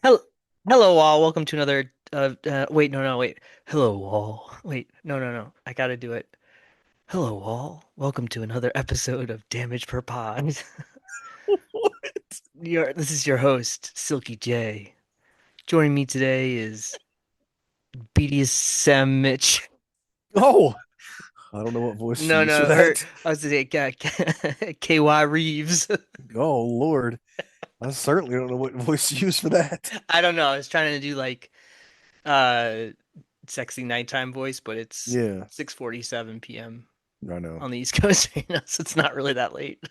Hello, hello all. Welcome to another. Wait, no, no, wait. Hello all. Wait, no, no, no. I gotta do it. Hello all. Welcome to another episode of Damage Per Pod. What? This is your host, Silky J. Joining me today is BDSM Mitch. Oh, I don't know what voice to No, use for no, or that. I was gonna say KY Reeves. Oh, Lord. I certainly don't know what voice to use for that. I don't know. I was trying to do like uh sexy nighttime voice, but it's Yeah, 6:47 p.m. I know. on the East Coast right now, so it's not really that late.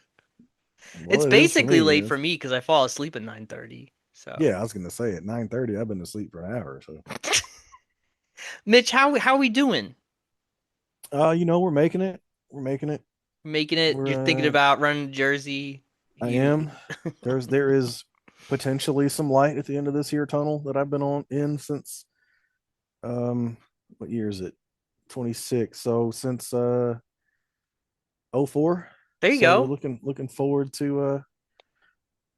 Well, It's it is for basically me. late for me because I fall asleep at 9:30. So, Yeah, I was gonna say at 9:30, I've been asleep for an hour. So, Mitch, how we doing? we're making it. We're making it. Making it? You're thinking We're about running to Jersey? I You am. There is potentially some light at the end of this here tunnel that I've been on in since what year is it? 26. So since '04. there you So go. looking forward to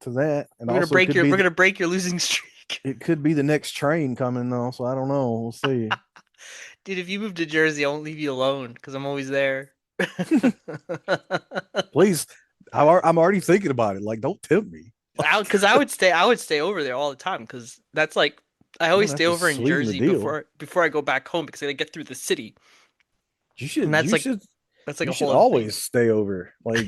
that. And We're gonna also break your we're gonna break your losing streak. it could be the next train coming though, so I don't know. We'll see. Dude, if you move to Jersey, I won't leave you alone because I'm always there. Please, I'm already thinking about it. Like, don't tempt me. Because I would stay over there all the time because that's like I I'm always gonna have stay to over in sweeten the Jersey deal. before I go back home because I gotta get through the city, You and should that's you like should that's like you a should whole other thing. always stay over. Like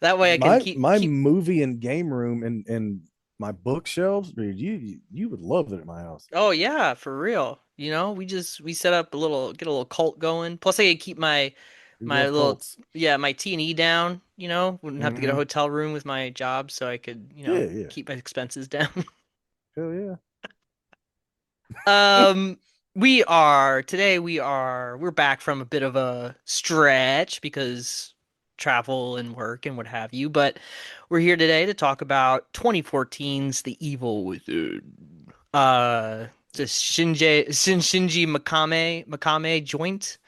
That way I can my keep. movie and game room and my bookshelves, dude, you would love it at my house. Oh yeah, for real. We set up get a little cult going. Plus I could keep We my love little cults. my T&E down, wouldn't have to get a Hmm. hotel room with my job so I could, Yeah, yeah. keep my expenses down. Hell yeah. Um we're back from a bit of a stretch because travel and work and what have you, but we're here today to talk about 2014's The Evil Within. The Shinji Mikami joint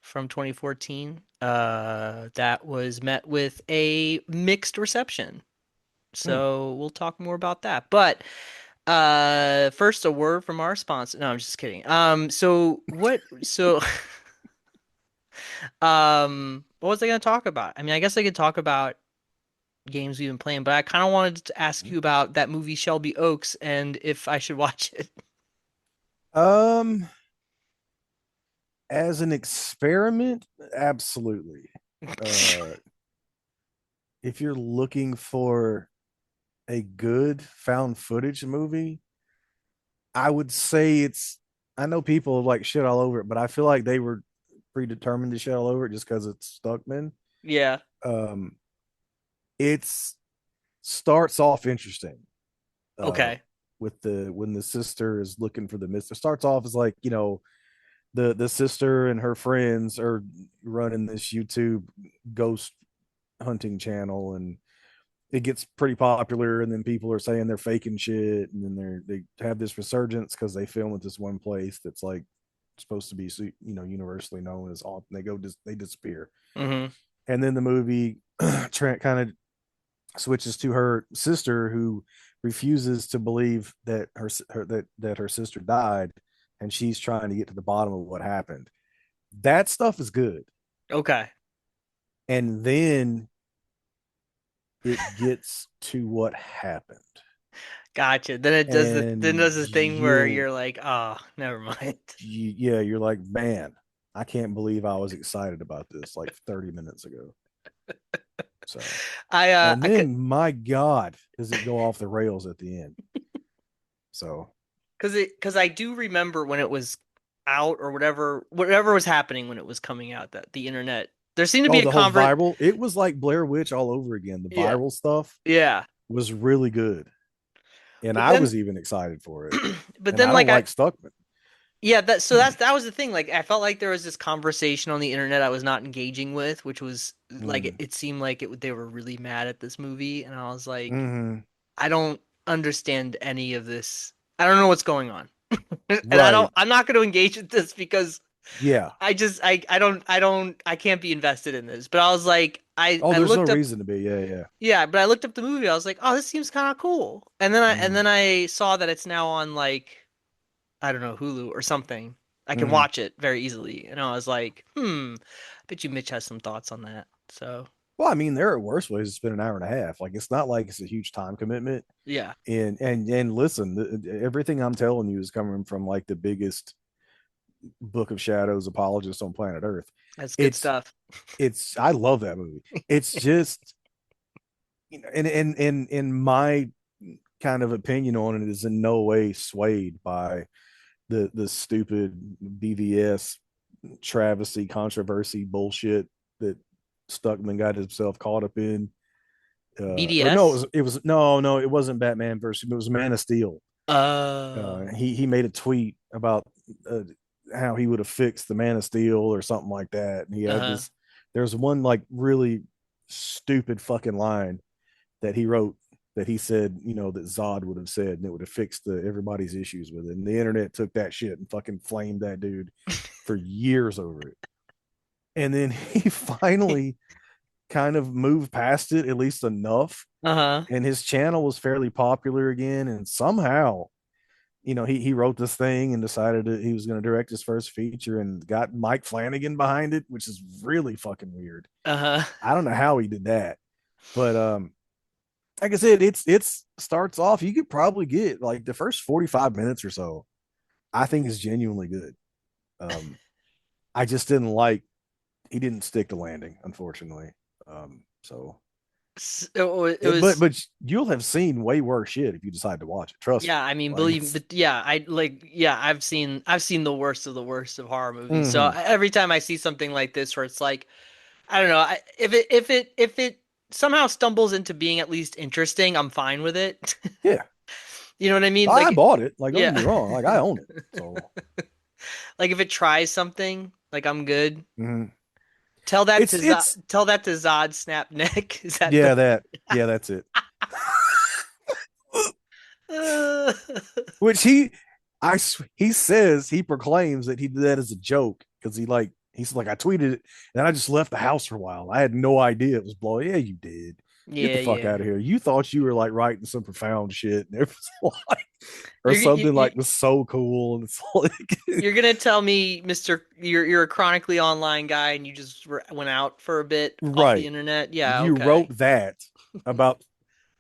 from 2014. That was met with a mixed reception. Hmm. So we'll talk more about that. But first a word from our sponsor. No, I'm just kidding. What was I gonna talk about? I mean, I guess I could talk about games we've been playing, but I kind of wanted to ask you about that movie Shelby Oaks and if I should watch it. Um, as an experiment, absolutely. Uh, if you're looking for a good found footage movie, I would say it's. I know people like shit all over it, but I feel like they were predetermined to shit all over it just because it's Stuckman. Yeah. Um, it's starts off interesting. Uh, Okay. with the when the sister is looking for the mister. Starts off as like the sister and her friends are running this YouTube ghost hunting channel, and it gets pretty popular, and then people are saying they're faking shit, and then they have this resurgence because they film at this one place that's like supposed to be universally known as all they disappear, Mm-hmm. and then the movie Trent kind of switches to her sister who refuses to believe that her sister died, and she's trying to get to the bottom of what happened. That stuff is good, Okay. and then it gets to what happened, Gotcha. Then it does the thing where you're like, oh, never mind. yeah, you're like, man, I can't believe I was excited about this like 30 minutes ago. So, and I could then my God, does it go off the rails at the end? So, because I do remember when it was out or whatever was happening when it was coming out that the internet there seemed to be oh, a the whole convert. viral, it was like Blair Witch all over again. The Yeah. viral stuff Yeah. was really good. And But I then was even excited for it. but And then I don't like I like Stuckman. yeah, that was the thing. Like I felt like there was this conversation on the internet I was not engaging with, which was like Mm. it seemed like they were really mad at this movie, and I was like, Hmm. I don't understand any of this. I don't know what's going on. And Right. I'm not going to engage with this because Yeah. I can't be invested in this. But I was like, Oh, I there's no looked up, reason to be. Yeah, yeah. yeah, but I looked up the movie. I was like, oh, this seems kind of cool. And Mm-hmm. then I saw that it's now on like I don't know, Hulu or something. I can Mm-hmm. watch it very easily. And I was like, I bet you Mitch has some thoughts on that. So, Well, I mean, there are worse ways to spend an hour and a half. Like, it's not like it's a huge time commitment. yeah, And listen, everything I'm telling you is coming from like the biggest Book of Shadows apologist on planet Earth. that's good It's stuff. I love that movie. It's just, you know, in my kind of opinion on it is in no way swayed by the stupid BVS travesty controversy bullshit that Stuckman got himself caught up in. Or no, BDS? no, it wasn't Batman versus, it was Man of Steel. He made a tweet about uh, how he would have fixed the Man of Steel or something like that, and he had uh-huh, this. There's one like really stupid fucking line that he wrote that he said, you know, that Zod would have said, and it would have fixed everybody's issues with it. And the internet took that shit and fucking flamed that dude for years over it. And then he finally kind of moved past it, at least enough, uh-huh, and his channel was fairly popular again. And somehow, you know, he wrote this thing and decided that he was going to direct his first feature and got Mike Flanagan behind it, which is really fucking weird. uh-huh. I don't know how he did that, but like I said, it's starts off. You could probably get like the first 45 minutes or so. I think is genuinely good. Um, I just didn't like he didn't stick the landing, unfortunately. So It was but you'll have seen way worse shit if you decide to watch it. Trust me. yeah, I mean, Like believe, it's but yeah, yeah, I've seen the worst of horror movies. So mm-hmm. every time I see something like this where it's like, I don't know, if it somehow stumbles into being at least interesting, I'm fine with it. Yeah. You know what I mean? I Like, bought it. Like, don't get yeah. me wrong. Like I own it. So Like if it tries something, like I'm good. mm-hmm. It's Tell that to Zod Snap Neck. Is that the yeah, that yeah, that's it. uh, Which he says he proclaims that he did that as a joke because he's like I tweeted it and I just left the house for a while. I had no idea it was blowing. Yeah, you did. Get the Yeah, fuck yeah. out of here. You thought you were like writing some profound shit and it was like or You're something you, like was so cool and it's like you're gonna tell me, Mister, you're a chronically online guy and you just went out for a bit off the right. internet. Yeah, You okay. wrote that about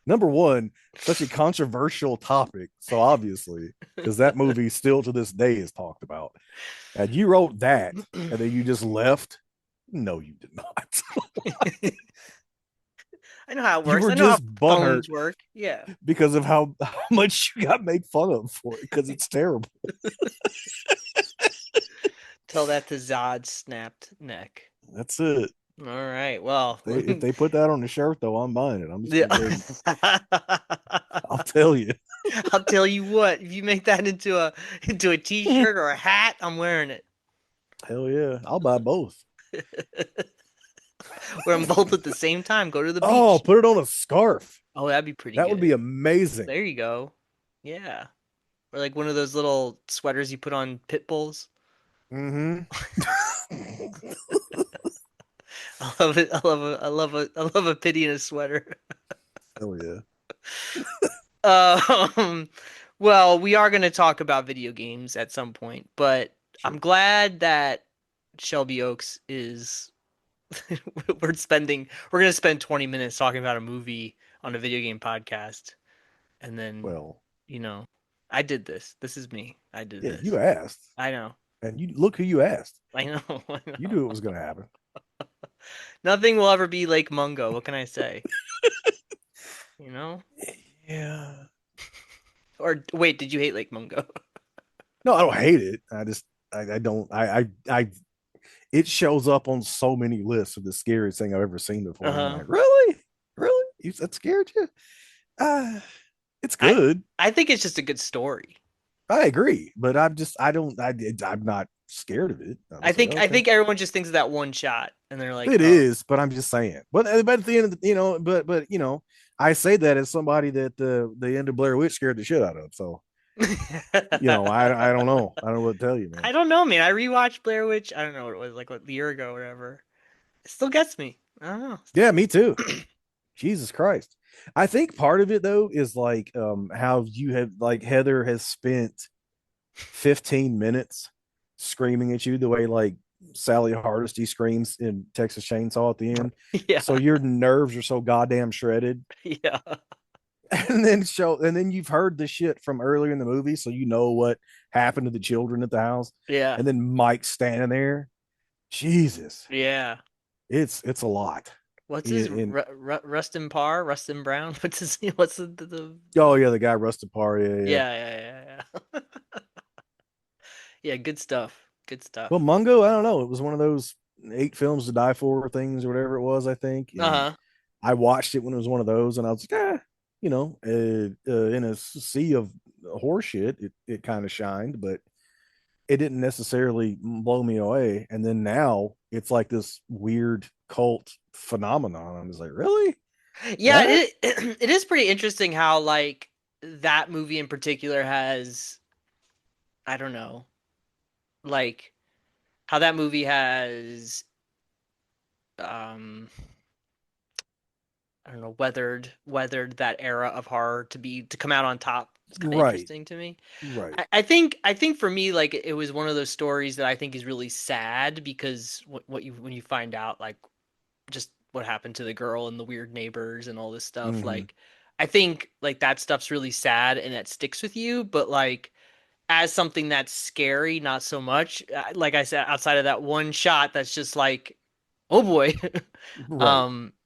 number one, such a controversial topic. So obviously, because that movie still to this day is talked about. And you wrote that and then you just left. No, you did not. I know how it You works. were I know how just butthurt phones work. Yeah. because of how much you got made fun of for it because it's terrible. Tell that to Zod Snapped Neck. That's it. All right. Well, If they put that on the shirt though, I'm buying it. I'm just yeah. gonna go ahead and I'll tell you. I'll tell you what, if you make that into a t-shirt or a hat, I'm wearing it. Hell yeah. I'll buy both. Wear them both at the same time. Go to the Oh, beach. put it on a scarf. Oh, that'd be pretty That would be good. amazing. There you go. Yeah. Or like one of those little sweaters you put on pit bulls. Mm-hmm. I love it. I love a pity in a sweater. Hell yeah. Um, well, we are going to talk about video games at some point, but I'm Sure. glad that Shelby Oaks is we're going to spend 20 minutes talking about a movie on a video game podcast. And then, Well, you know, I did this. This is me. I did yeah, you this. asked. I know. And you look who you asked. I know. I You know. knew it was gonna happen. Nothing will ever be Lake Mungo. What can I say? You know? Yeah. Or wait, did you hate Lake Mungo? No, I don't hate it. I don't it shows up on so many lists of the scariest thing I've ever seen before. I'm Uh-huh. like, really? Really? That scared you? Uh it's I good. I think it's just a good story. I agree, but I'm not scared of it. I'm just like, I okay. think everyone just thinks of that one shot and they're like, It "Oh." is, but I'm just saying. But at the end of the, but I say that as somebody that the end of Blair Witch scared the shit out of. So I don't know. I don't know what to tell you, man. I don't know, man. I rewatched Blair Witch. I don't know what it was like a year ago or whatever. It still gets me. I don't know. Yeah, me too. Jesus Christ. I think part of it though is like how you have like Heather has spent 15 minutes screaming at you the way like Sally Hardesty screams in Texas Chainsaw at the end. Yeah, So your nerves are so goddamn shredded. yeah, And then you've heard the shit from earlier in the movie, so you know what happened to the children at the house. yeah, And then Mike's standing there. Jesus. yeah. It's a lot. What's his In Rustin Parr, Rustin Brown? What's his what's oh yeah, the guy Rusted Par, yeah, yeah. Yeah, yeah, yeah, yeah. Yeah, good stuff. Good Well, stuff. Mungo, I don't know. It was one of those 8 films to die for things or whatever it was, I think. And Uh-huh. I watched it when it was one of those, and I was like, in a sea of horse shit, it kind of shined, but it didn't necessarily blow me away. And then now it's like this weird cult phenomenon. I'm just like, really? Yeah, That? it is pretty interesting how like that movie in particular has I don't know, like how that movie has um I don't know, weathered that era of horror to come out on top. It's kind of Right, interesting to me. right. I think for me like it was one of those stories that I think is really sad because what you when you find out like just what happened to the girl and the weird neighbors and all this stuff Mm-hmm. like I think like that stuff's really sad and that sticks with you, but like as something that's scary, not so much. Like I said, outside of that one shot, that's just like, oh boy. Right.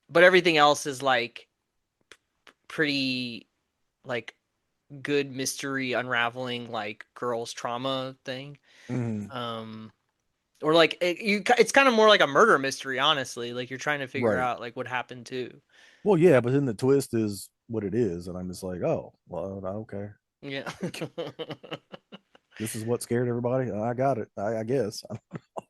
But everything else is like pretty like good mystery unraveling like girls trauma thing. Mm-hmm. Um, or like it's kind of more like a murder mystery, honestly. Like you're trying to figure Right. out like what happened to. Well, yeah, but then the twist is what it is, and I'm just like, oh, well, okay. Yeah. This is what scared everybody. I got it. I guess.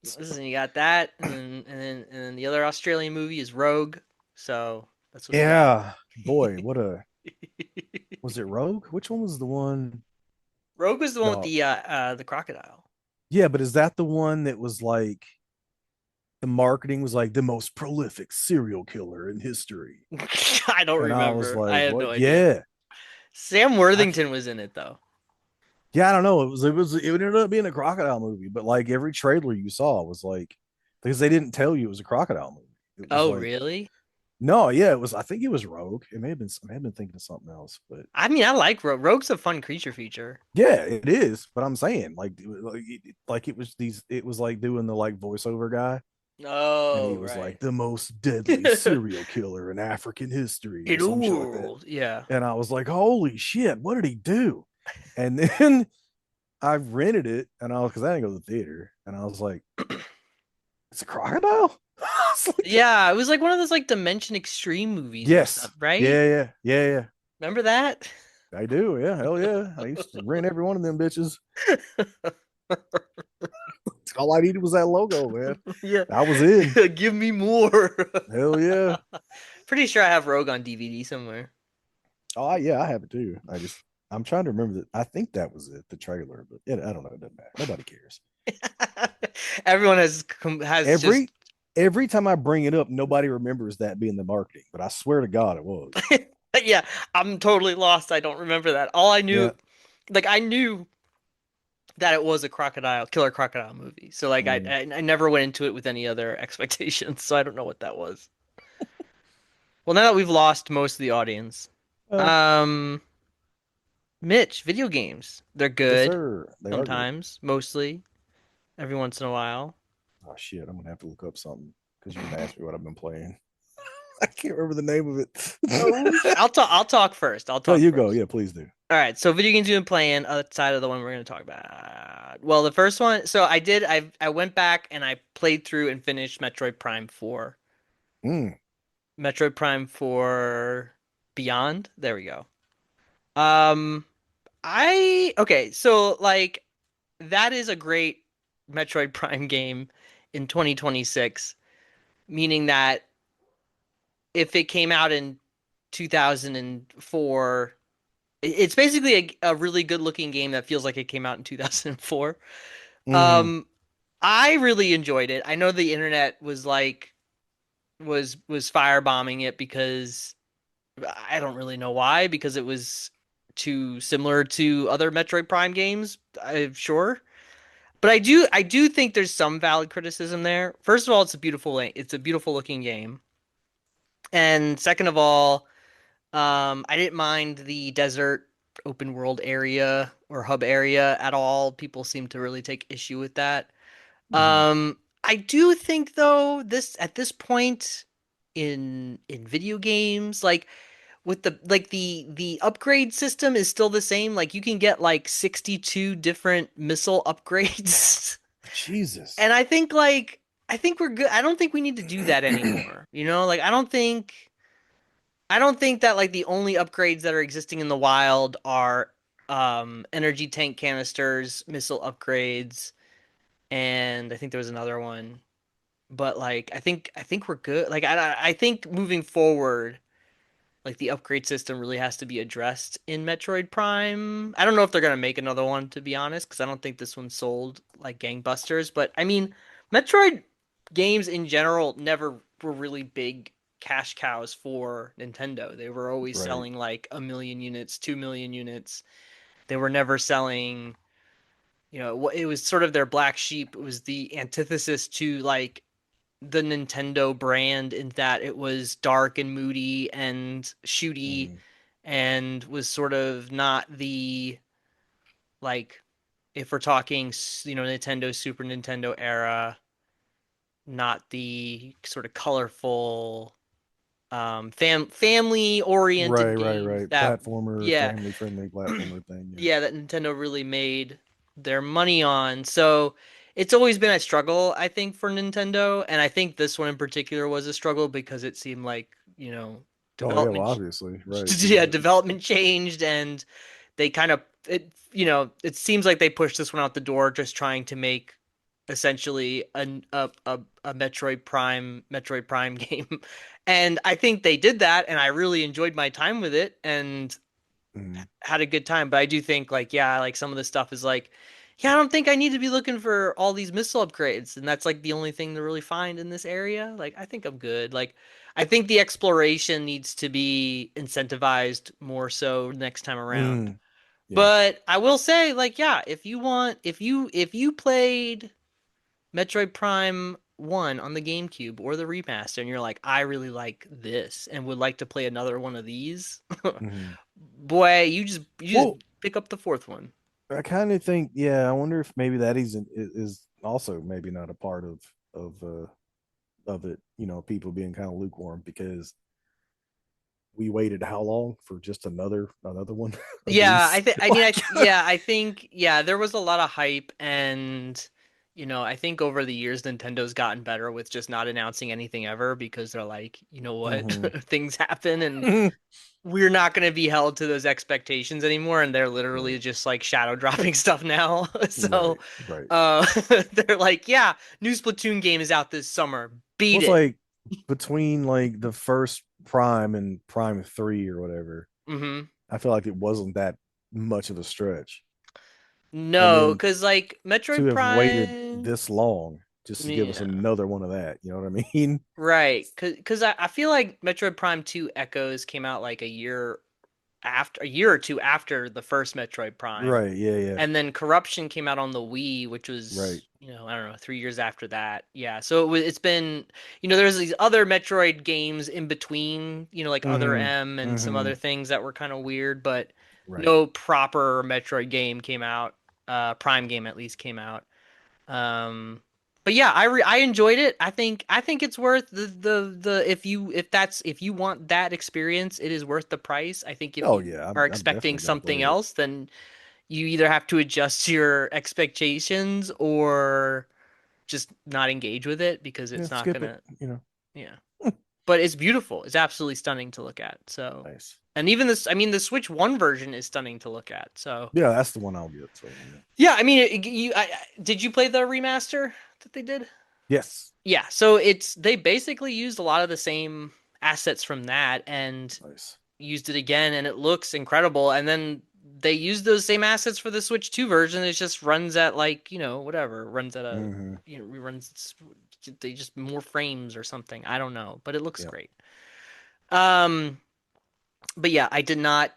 Listen, you got that, and then the other Australian movie is Rogue. So that's what we got. Yeah, boy, what a was it Rogue? Which one was the one? Rogue was the one with No, the crocodile. yeah, but is that the one that was like the marketing was like the most prolific serial killer in history? I don't And I was remember. I like, have no what? idea. Yeah, Sam I Worthington was in it though. yeah, I don't know. It ended up being a crocodile movie, but like every trailer you saw was like because they didn't tell you it was a crocodile movie. It was Oh, like really? no, yeah, it was. I think it was Rogue. It may have been thinking of something else, but I mean, I like Rogue. Rogue's a fun creature feature. yeah, it is. But I'm saying like it was these. It was like doing the like voiceover guy, and he Oh, was right. like the most deadly serial killer in African history or In a some shit like that. world, yeah. And I was like, holy shit, what did he do? And then I rented it, and I was because I didn't go to the theater, and I was like, it's a crocodile. I was like, Yeah, it was like one of those like Dimension Extreme movies and stuff, yes, right? yeah, yeah, yeah, yeah. Remember that? I do. Yeah. Hell yeah. I used to rent every one of them bitches. All I needed was that logo, man. Yeah. I was in. Give me more. Hell yeah. Pretty sure I have Rogue on DVD somewhere. Oh, yeah. I have it too. I'm trying to remember that. I think that was it, the trailer, but yeah, I don't know. It doesn't matter. Nobody cares. Everyone has just Every every time I bring it up, nobody remembers that being the marketing, but I swear to God, it was. yeah, I'm totally lost. I don't remember that. All I Yeah. knew, like I knew that it was a killer crocodile movie. So like Mm. I never went into it with any other expectations. So I don't know what that was. Well, now that we've lost most of the audience, Uh, um, Mitch, video games. They're yes, good sir. They are good. sometimes, mostly, every once in a while. Oh shit, I'm gonna have to look up something because you're gonna ask me what I've been playing. I can't remember the name of Oh, it. I'll talk. I'll talk first. I'll Oh, talk you go. first. Yeah, please do. All right. So video games you've been playing outside of the one we're going to talk about. Well, the first one. So I did. I went back and I played through and finished Metroid Prime 4. Mm. Metroid Prime 4 Beyond. There we go. Um, I okay. So like that is a great Metroid Prime game in 2026, meaning that if it came out in 2004, it's basically a really good looking game that feels like it came out in 2004. Hmm. Um, I really enjoyed it. I know the internet was like was firebombing it because I don't really know why, because it was too similar to other Metroid Prime games, I'm sure. But I do think there's some valid criticism there. First of all, it's a beautiful looking game. And second of all, I didn't mind the desert open world area or hub area at all. People seem to really take issue with that. Hmm. I do think though, this at this point in video games, like with the upgrade system is still the same. Like you can get like 62 different missile upgrades. Jesus. And I think we're good. I don't think we need to do that anymore. Like I don't think that like the only upgrades that are existing in the wild are energy tank canisters, missile upgrades, and I think there was another one. But like I think we're good. Like I think moving forward, like the upgrade system really has to be addressed in Metroid Prime. I don't know if they're gonna make another one, to be honest, because I don't think this one sold like gangbusters. But I mean, Metroid games in general never were really big cash cows for Nintendo. They were always Right. selling like 1 million units, 2 million units. They were never selling, it was sort of their black sheep. It was the antithesis to like the Nintendo brand in that it was dark and moody and shooty Mm. and was sort of not the like if we're talking Nintendo Super Nintendo era, not the sort of colorful family oriented Right, right, games right. that Platformer, yeah family friendly platformer thing. Yeah. yeah, that Nintendo really made their money on. So it's always been a struggle, I think, for Nintendo, and I think this one in particular was a struggle because it seemed like, Oh yeah, well development, obviously. Right. yeah, development changed, and they kind of it seems like they pushed this one out the door, just trying to make essentially a Metroid Prime game. And I think they did that, and I really enjoyed my time with it, and Mm. had a good time. But I do think like yeah, like some of the stuff is like, yeah, I don't think I need to be looking for all these missile upgrades, and that's like the only thing to really find in this area. Like I think I'm good. Like I think the exploration needs to be incentivized more so next time around. Mm. Yeah. But I will say like yeah, if you played Metroid Prime 1 on the GameCube or the remaster and you're like I really like this and would like to play another one of these, Hmm. boy, you just Well, pick up the fourth one. I kind of think, yeah, I wonder if maybe that is also maybe not a part of it, people being kind of lukewarm because we waited how long for just another one of Yeah, I these? think I mean Like, I think yeah, there was a lot of hype and I think over the years Nintendo's gotten better with just not announcing anything ever because they're like, you know what? hmm. Things happen and we're not going to be held to those expectations anymore, and they're literally Right, just like shadow dropping stuff now. So right, right. uh they're like, yeah, new Splatoon game is out this summer. Well, Beat it's it. like between like the first Prime and Prime 3 or whatever, Hmm. I feel like it wasn't that much of a stretch. And No, then because like to Metroid have waited Prime, this long just to give us yeah, another one of that, you know what I mean? right. Because I feel like Metroid Prime 2 Echoes came out like a year or two after the first Metroid Prime. Right, yeah, yeah. And then Corruption came out on the Wii, which Right. was, I don't know, 3 years after that. Yeah, so it's been, there's these other Metroid games in between, like Other Mm-hmm. M and some Mm-hmm. other things that were kind of weird, but Right. no proper Metroid game came out. Prime game at least came out. Um, but yeah, I enjoyed it. I think it's worth the if you want that experience, it is worth the price. I think if Oh you yeah, are I'm expecting definitely gonna play something it. else, then you either have to adjust your expectations or just not engage with it because Yeah, it's not skip it, gonna, you know. yeah. But it's beautiful. It's absolutely stunning to look at. So, Nice. and even this, I mean, the Switch 1 version is stunning to look at. So, Yeah, that's the one I'll get. So yeah. yeah, I mean, did you play the remaster that they did? Yes. Yeah, so they basically used a lot of the same assets from that and Nice. used it again, and it looks incredible. And then they used those same assets for the Switch 2 version. It just runs at like, whatever, runs at a, Mm-hmm. runs they just more frames or something. I don't know, but it looks Yeah. great. Um, but yeah, I did not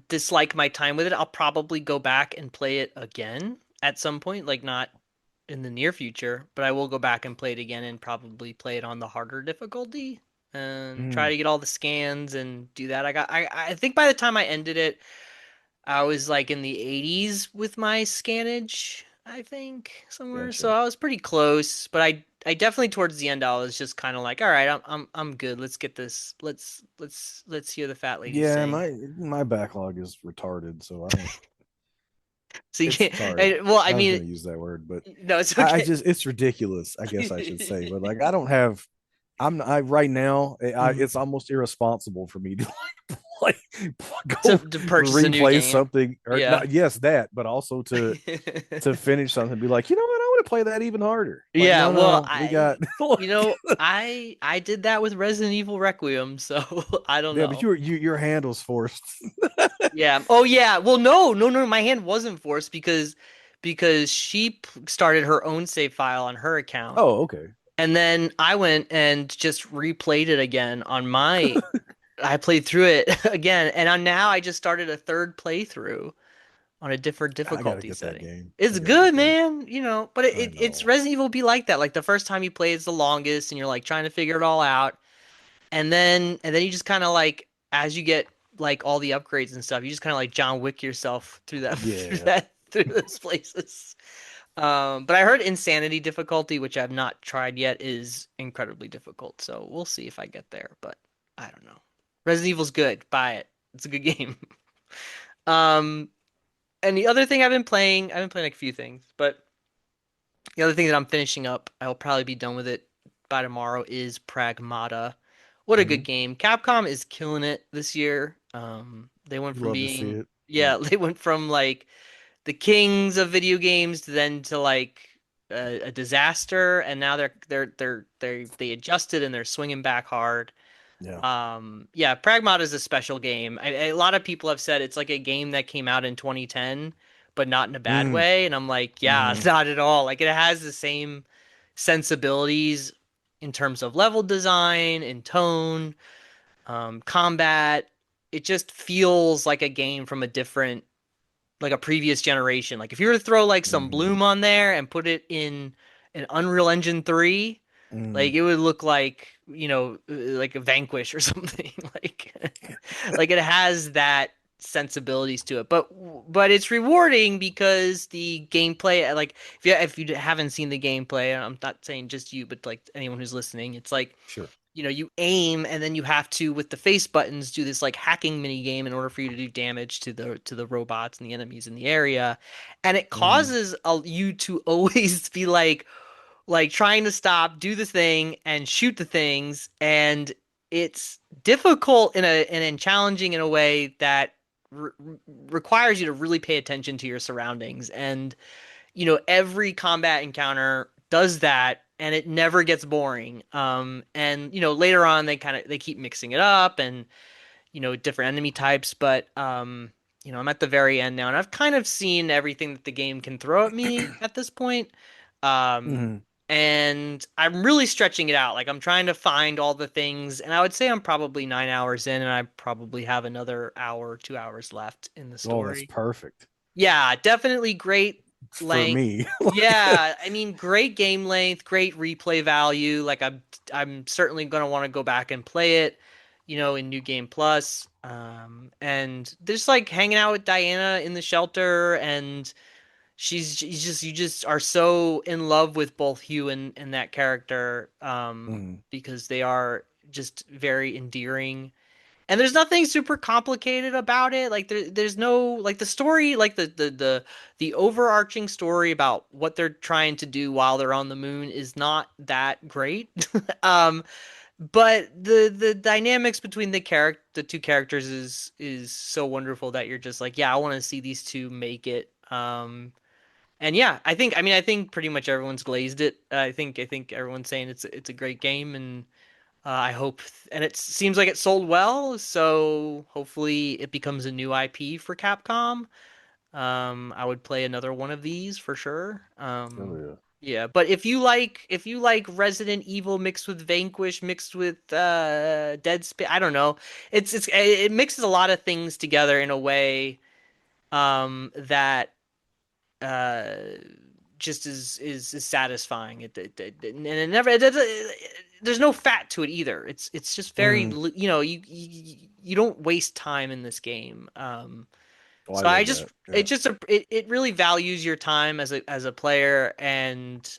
dislike my time with it. I'll probably go back and play it again at some point, like not in the near future, but I will go back and play it again and probably play it on the harder difficulty and try Mm, to get all the scans and do that. I think by the time I ended it, I was like in the 80s with my scannage, I think, somewhere. So gotcha. I was pretty close, but I definitely towards the end I was just kind of like, all right, I'm good. Let's get this. Let's hear the fat lady Yeah, sing. my backlog is retarded, so I don't. So you It's can't. sorry. Well, I I was mean, gonna use that word, but no, it's I okay. just it's ridiculous. I guess I should say, but like I don't have. I right now. Mhm. It's almost irresponsible for me to like go To purchase a new replay game. something or Yeah. not. Yes, that, but also to finish something. And be like, you know what? I want to play that even harder. Like, Yeah, no, well, no, we got. I did that with Resident Evil Requiem, so I don't Yeah, but know. your hand was forced. Yeah. Oh yeah. Well, no. My hand wasn't forced because she started her own save file on her account, Oh, okay. and then I went and just replayed it again on my. I played through it again, and now I just started a third playthrough on a different I gotta difficulty get that setting. game. I It's gotta get good, that. man. But I it's know. Resident Evil be like that. Like the first time you play, it's the longest, and you're like trying to figure it all out, and then you just kind of like as you get like all the upgrades and stuff, you just kind of like John Wick yourself through that Yeah. through those places. But I heard Insanity difficulty, which I've not tried yet, is incredibly difficult. So we'll see if I get there. But I don't know. Resident Evil's good. Buy it. It's a good game. Um, and the other thing I've been playing like a few things, but the other thing that I'm finishing up, I'll probably be done with it by tomorrow, is Pragmata. What a Hmm. good game. Capcom is killing it this year. They went You from love to see being, it. Yeah. yeah, they went from like the kings of video games to then to like a disaster, and now they adjusted and they're swinging back hard. Yeah. Yeah, Pragmata is a special game. A lot of people have said it's like a game that came out in 2010, but not in a bad Mm, way. And I'm like, yeah, mm, not at all. Like it has the same sensibilities in terms of level design and tone, combat. It just feels like a game from a different, like a previous generation. Like if you were to throw like some mm, Bloom on there and put it in an Unreal Engine 3, mm. like it would look like, like a Vanquish or something. Like it has that sensibilities to it. But it's rewarding because the gameplay, like if you haven't seen the gameplay, I'm not saying just you, but like anyone who's listening, it's like Sure. you aim and then you have to with the face buttons do this like hacking mini game in order for you to do damage to the robots and the enemies in the area, and it Mm, causes you to always be like trying to stop, do the thing, and shoot the things, and it's difficult and challenging in a way that re requires you to really pay attention to your surroundings. And every combat encounter does that, and it never gets boring. And later on they keep mixing it up and different enemy types, but I'm at the very end now, and I've kind of seen everything that the game can throw at me at this point. Um, mm. and I'm really stretching it out. Like I'm trying to find all the things, and I would say I'm probably 9 hours in, and I probably have another hour, 2 hours left in the Oh, that's story. perfect Yeah, definitely great for length. me. Yeah, I mean, great game length, great replay value. Like I'm certainly gonna want to go back and play it, in New Game Plus. And just like hanging out with Diana in the shelter, and she's just you just are so in love with both Hugh and that character, Mm, because they are just very endearing, and there's nothing super complicated about it. Like there's no like the story, like the overarching story about what they're trying to do while they're on the moon is not that great. um but the dynamics between the two characters is so wonderful that you're just like, yeah, I want to see these two make it. And yeah, I think pretty much everyone's glazed it. I think everyone's saying it's a great game, and I hope, and it seems like it sold well, so hopefully it becomes a new IP for Capcom. I would play another one of these for sure. oh yeah. Yeah, but if you like Resident Evil mixed with Vanquish mixed with Dead Space, I don't know. It mixes a lot of things together in a way that uh just is satisfying. And it never there's no fat to it either. It's just very Mm. you don't waste time in this game. Oh, I So I love just that. it Yeah. just it really values your time as a player and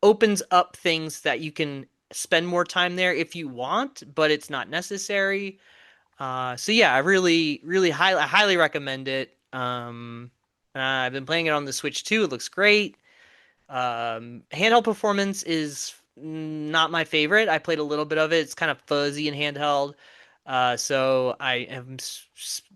opens up things that you can spend more time there if you want, but it's not necessary. So yeah, I really highly recommend it. I've been playing it on the Switch too. It looks great. Handheld performance is not my favorite. I played a little bit of it. It's kind of fuzzy in handheld. So I am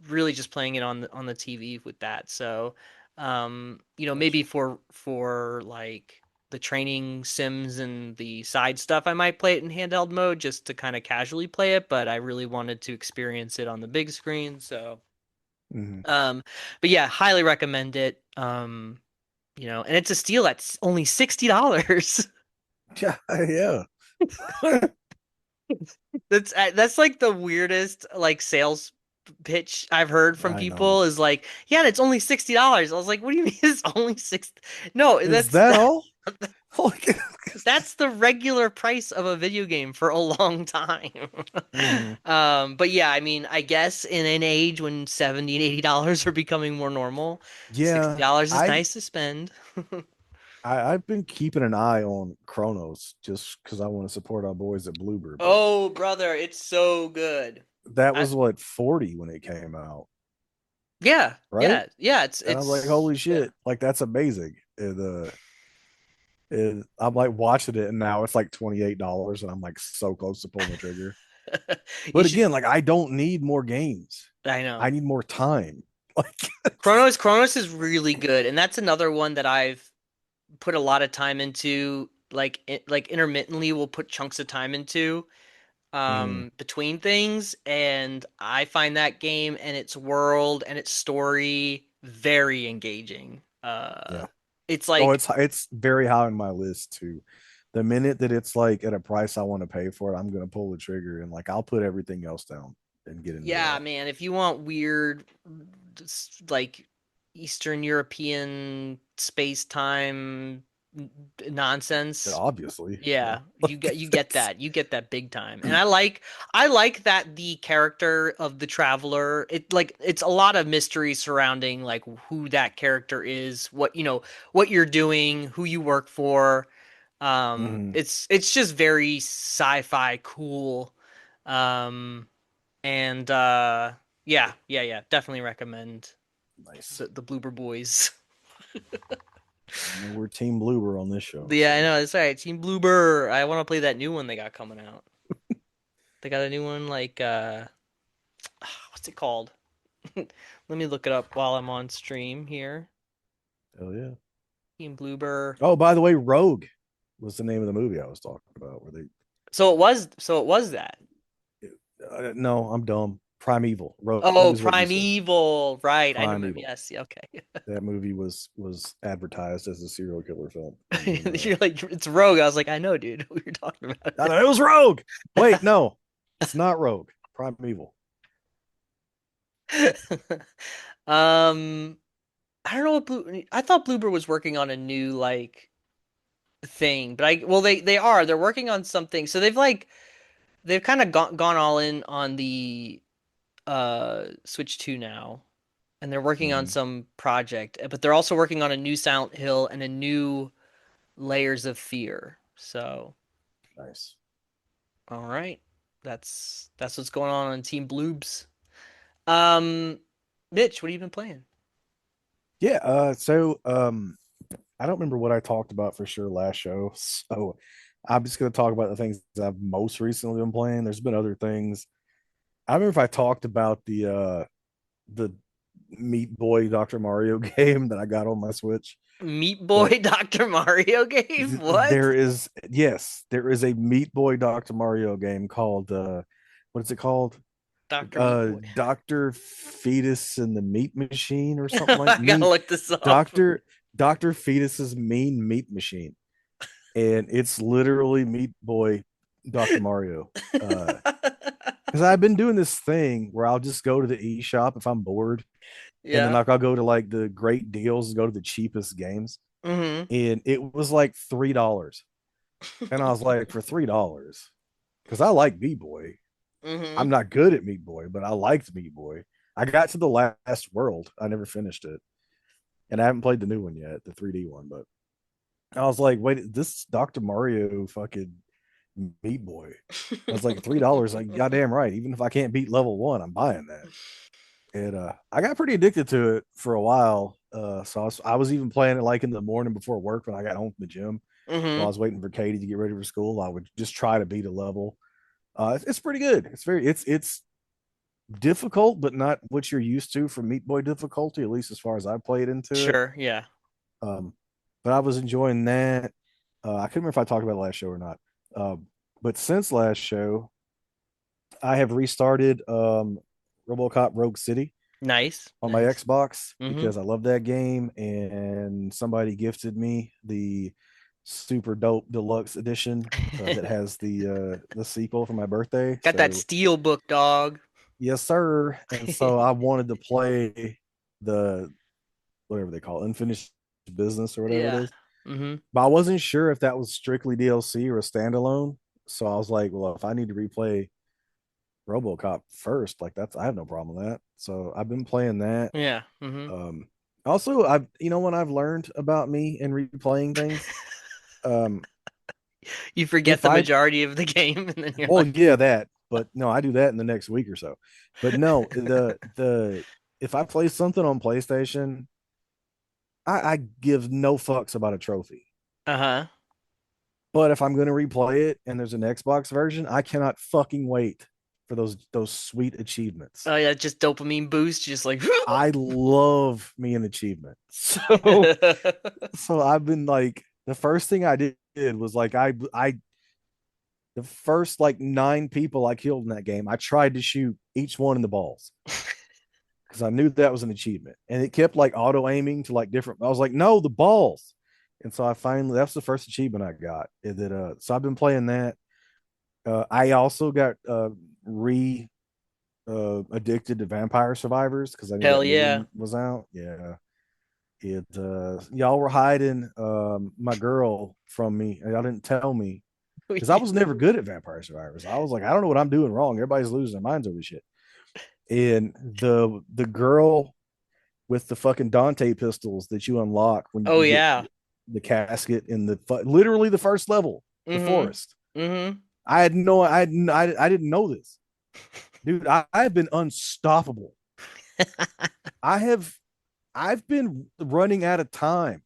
really just playing it on the TV with that. So, maybe Gotcha. for like the training sims and the side stuff, I might play it in handheld mode just to kind of casually play it. But I really wanted to experience it on the big screen. So, Hmm. um, but yeah, highly recommend it. And it's a steal at only $60. Yeah, yeah. That's like the weirdest like sales pitch I've heard from I know. people is like, yeah, and it's only $60. I was like, what do you mean it's only six? No, Is that all? Like, that's the regular price of a video game for a long time. hmm. But yeah, I mean, I guess in an age when 70 and $80 are becoming more normal, Yeah, $60 is I, nice to spend. I've been keeping an eye on Chronos just because I want to support our boys at Bloober, but Oh, brother, it's so good. that I, was what 40 when it came out, yeah, right? yeah, yeah. And I'm like, holy Yeah. shit, like that's amazing. And I'm like watching it, and now it's like $28, and I'm like so close to pulling the trigger. You But should. again, like I don't need more games. I I know. need more time. Like, Chronos is really good, and that's another one that I've put a lot of time into. Like intermittently, we'll put chunks of time into mhm, between things, and I find that game and its world and its story very engaging. yeah. It's Oh, like it's very high on my list too. The minute that it's like at a price I want to pay for it, I'm gonna pull the trigger and like I'll put everything else down and get into Yeah, that. man, if you want weird, like Eastern European space-time nonsense, Obviously, yeah. yeah, Like you get that's that. You get that big time. And I like that the character of the traveler, it's a lot of mystery surrounding like who that character is, what you're doing, who you work for. mhm, It's just very sci-fi cool. Um and yeah, definitely recommend nice. the Bloober Boys. You know, we're Team Bloober on this show, Yeah, I so know, that's right. Team Bloober. I want to play that new one they got coming out. They got a new one like what's it called? Let me look it up while I'm on stream here. hell yeah. Team Bloober. Oh, by the way, Rogue was the name of the movie I was talking about. Where So it was that. they? No, I'm dumb. Primeval. Rogue Oh, is what you said. Primeval. Right. I know him. Primeval. Yes. Yeah, okay. That movie was advertised as a serial killer film, and then You're like it's Rogue. I was like, I know, dude. What you're talking I about. know it was Rogue. Wait, no, it's not Rogue. Primeval. Um, I don't know what I thought Bloober was working on a new like thing, but they are. They're working on something. So they've kind of gone all in on the Switch 2 now, and they're working on Mm-hmm. some project, but they're also working on a new Silent Hill and a new Layers of Fear. So, Nice. all right. That's what's going on Team Bloobs. Um, Mitch, what have you been playing? Yeah. I don't remember what I talked about for sure last show, so I'm just gonna talk about the things that I've most recently been playing. There's been other things. I remember if I talked about the Meat Boy Dr. Mario game that I got on my Switch, Meat but Boy Dr. Mario game? What? there is, yes, there is a Meat Boy Dr. Mario game called what is it called? Dr. Meat Boy. Dr. Fetus and the Meat Machine or something like I gotta Meat look this up. Doctor Dr. Fetus's Mean Meat Machine, and it's literally Meat Boy, Dr. Mario. Because I've been doing this thing where I'll just go to the eShop if I'm bored, and then Yeah. like I'll go to like the great deals, go to the cheapest games, Mm-hmm. and it was like $3, and I was like, for $3, because I like Meat Boy. Mm-hmm. I'm not good at Meat Boy, but I liked Meat Boy. I got to the last world. I never finished it, and I haven't played the new one yet, the 3D one. But I was like, wait, this is Dr. Mario fucking Meat Boy. I was like, $3, like goddamn right. Even if I can't beat level one, I'm buying that. And I got pretty addicted to it for a while. So I was even playing it like in the morning before work when I got home from the gym. While I Mm-hmm. was waiting for Katie to get ready for school, I would just try to beat a level. It's pretty good. It's difficult, but not what you're used to from Meat Boy difficulty, at least as far as I played into it. Sure, yeah. Um, but I was enjoying that. I couldn't remember if I talked about last show or not. But since last show, I have restarted RoboCop Rogue City Nice. on my Nice. Xbox Mm-hmm. because I love that game, and somebody gifted me the super dope deluxe edition that has the sequel for my birthday. Got that So steel book, dog. yes, sir. And so I wanted to play the whatever they call it, unfinished business or whatever it Yeah. is. Mm-hmm. But I wasn't sure if that was strictly DLC or a standalone. So I was like, well, if I need to replay RoboCop first, like that's I have no problem with that. So I've been playing that. Yeah. Mm-hmm. Um, Also, I've when I've learned about me and replaying things, um, You forget if the I majority of the game, and then you're well, like, yeah, that, but no, I do that in the next week or so. But no, the if I play something on PlayStation, I give no fucks about a trophy. uh-huh. But if I'm going to replay it and there's an Xbox version, I cannot fucking wait for those sweet achievements. Oh yeah, just dopamine boost, just like I love me an achievement. So I've been like the first thing I did was like I the first like 9 people I killed in that game, I tried to shoot each one in the balls because I knew that was an achievement. And it kept like auto aiming to like different. I was like, no, the balls. And so I finally that's the first achievement I got. So I've been playing that. I also got re addicted to Vampire Survivors because I knew hell that new yeah. one was out. Yeah, y'all were hiding my girl from me. Y'all didn't tell me because I was never good at Vampire Survivors. I was like, I don't know what I'm doing wrong. Everybody's losing their minds over shit. And the girl with the fucking Dante pistols that you unlock when Oh you get yeah. the casket in literally the first level, the Mm-hmm. forest. Mm-hmm. I had no, I didn't know this, dude. I've been unstoppable. I have, I've been running out of time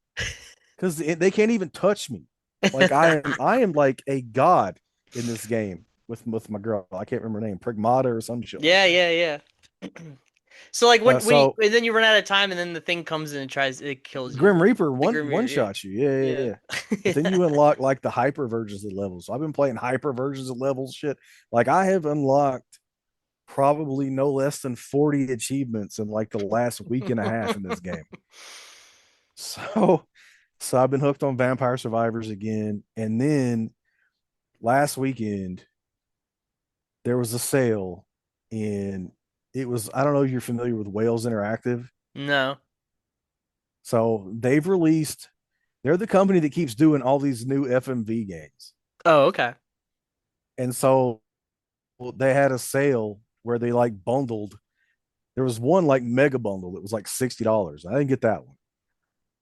because they can't even touch me. Like I am like a god in this game with my girl. I can't remember her name, Pragmata or some shit like Yeah, that. yeah, yeah. So like when you So and then you run out of time and then the thing comes in and tries it kills you. Grim Reaper The one Grim one Reaper, shot you, yeah, yeah, yeah. yeah. But then Yeah. you unlock like the hyper versions of the levels. So I've been playing hyper versions of levels, shit. Like I have unlocked probably no less than 40 achievements in like the last week and a half in this game. So so I've been hooked on Vampire Survivors again. And then last weekend there was a sale in it was I don't know if you're familiar with Wales Interactive. No. So they're the company that keeps doing all these new FMV games. Oh, okay. And so they had a sale where they like bundled. There was one like mega bundle that was like $60. I didn't get that one.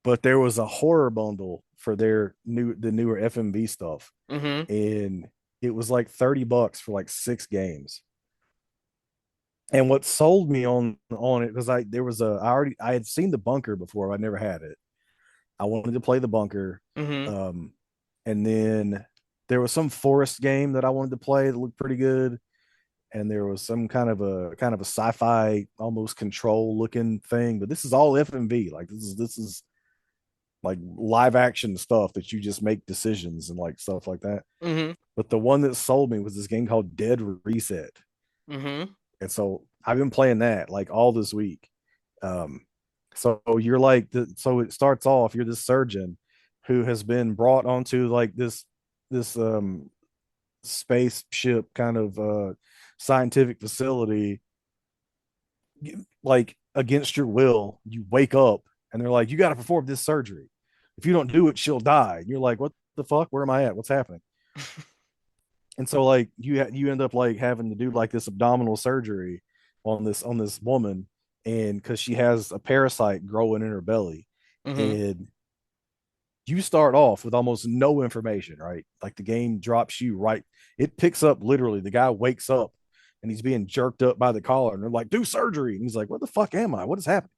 But there was a horror bundle for the newer FMV stuff. Mm-hmm. And it was like $30 for like 6 games. And what sold me on it because I had seen the bunker before, I never had it. I wanted to play the bunker. Mm-hmm. Um, and then there was some forest game that I wanted to play that looked pretty good. And there was some kind of a sci-fi almost control looking thing, but this is all FMV. Like this is like live action stuff that you just make decisions and like stuff like that. Mm-hmm. But the one that sold me was this game called Dead Reset. Mm-hmm. And so I've been playing that like all this week. Um, So you're like so it starts off, you're this surgeon who has been brought onto like this spaceship kind of scientific facility, like against your will. You wake up and they're like, you got to perform this surgery. If you don't do it, she'll die. And you're like, what the fuck? Where am I at? What's happening? And so like you end up like having to do like this abdominal surgery on this woman, and because she has a parasite growing in her belly, Hmm. and you start off with almost no information, right? Like the game drops you right. It picks up literally. The guy wakes up and he's being jerked up by the collar, and they're like, do surgery. And he's like, what the fuck am I? What is happening?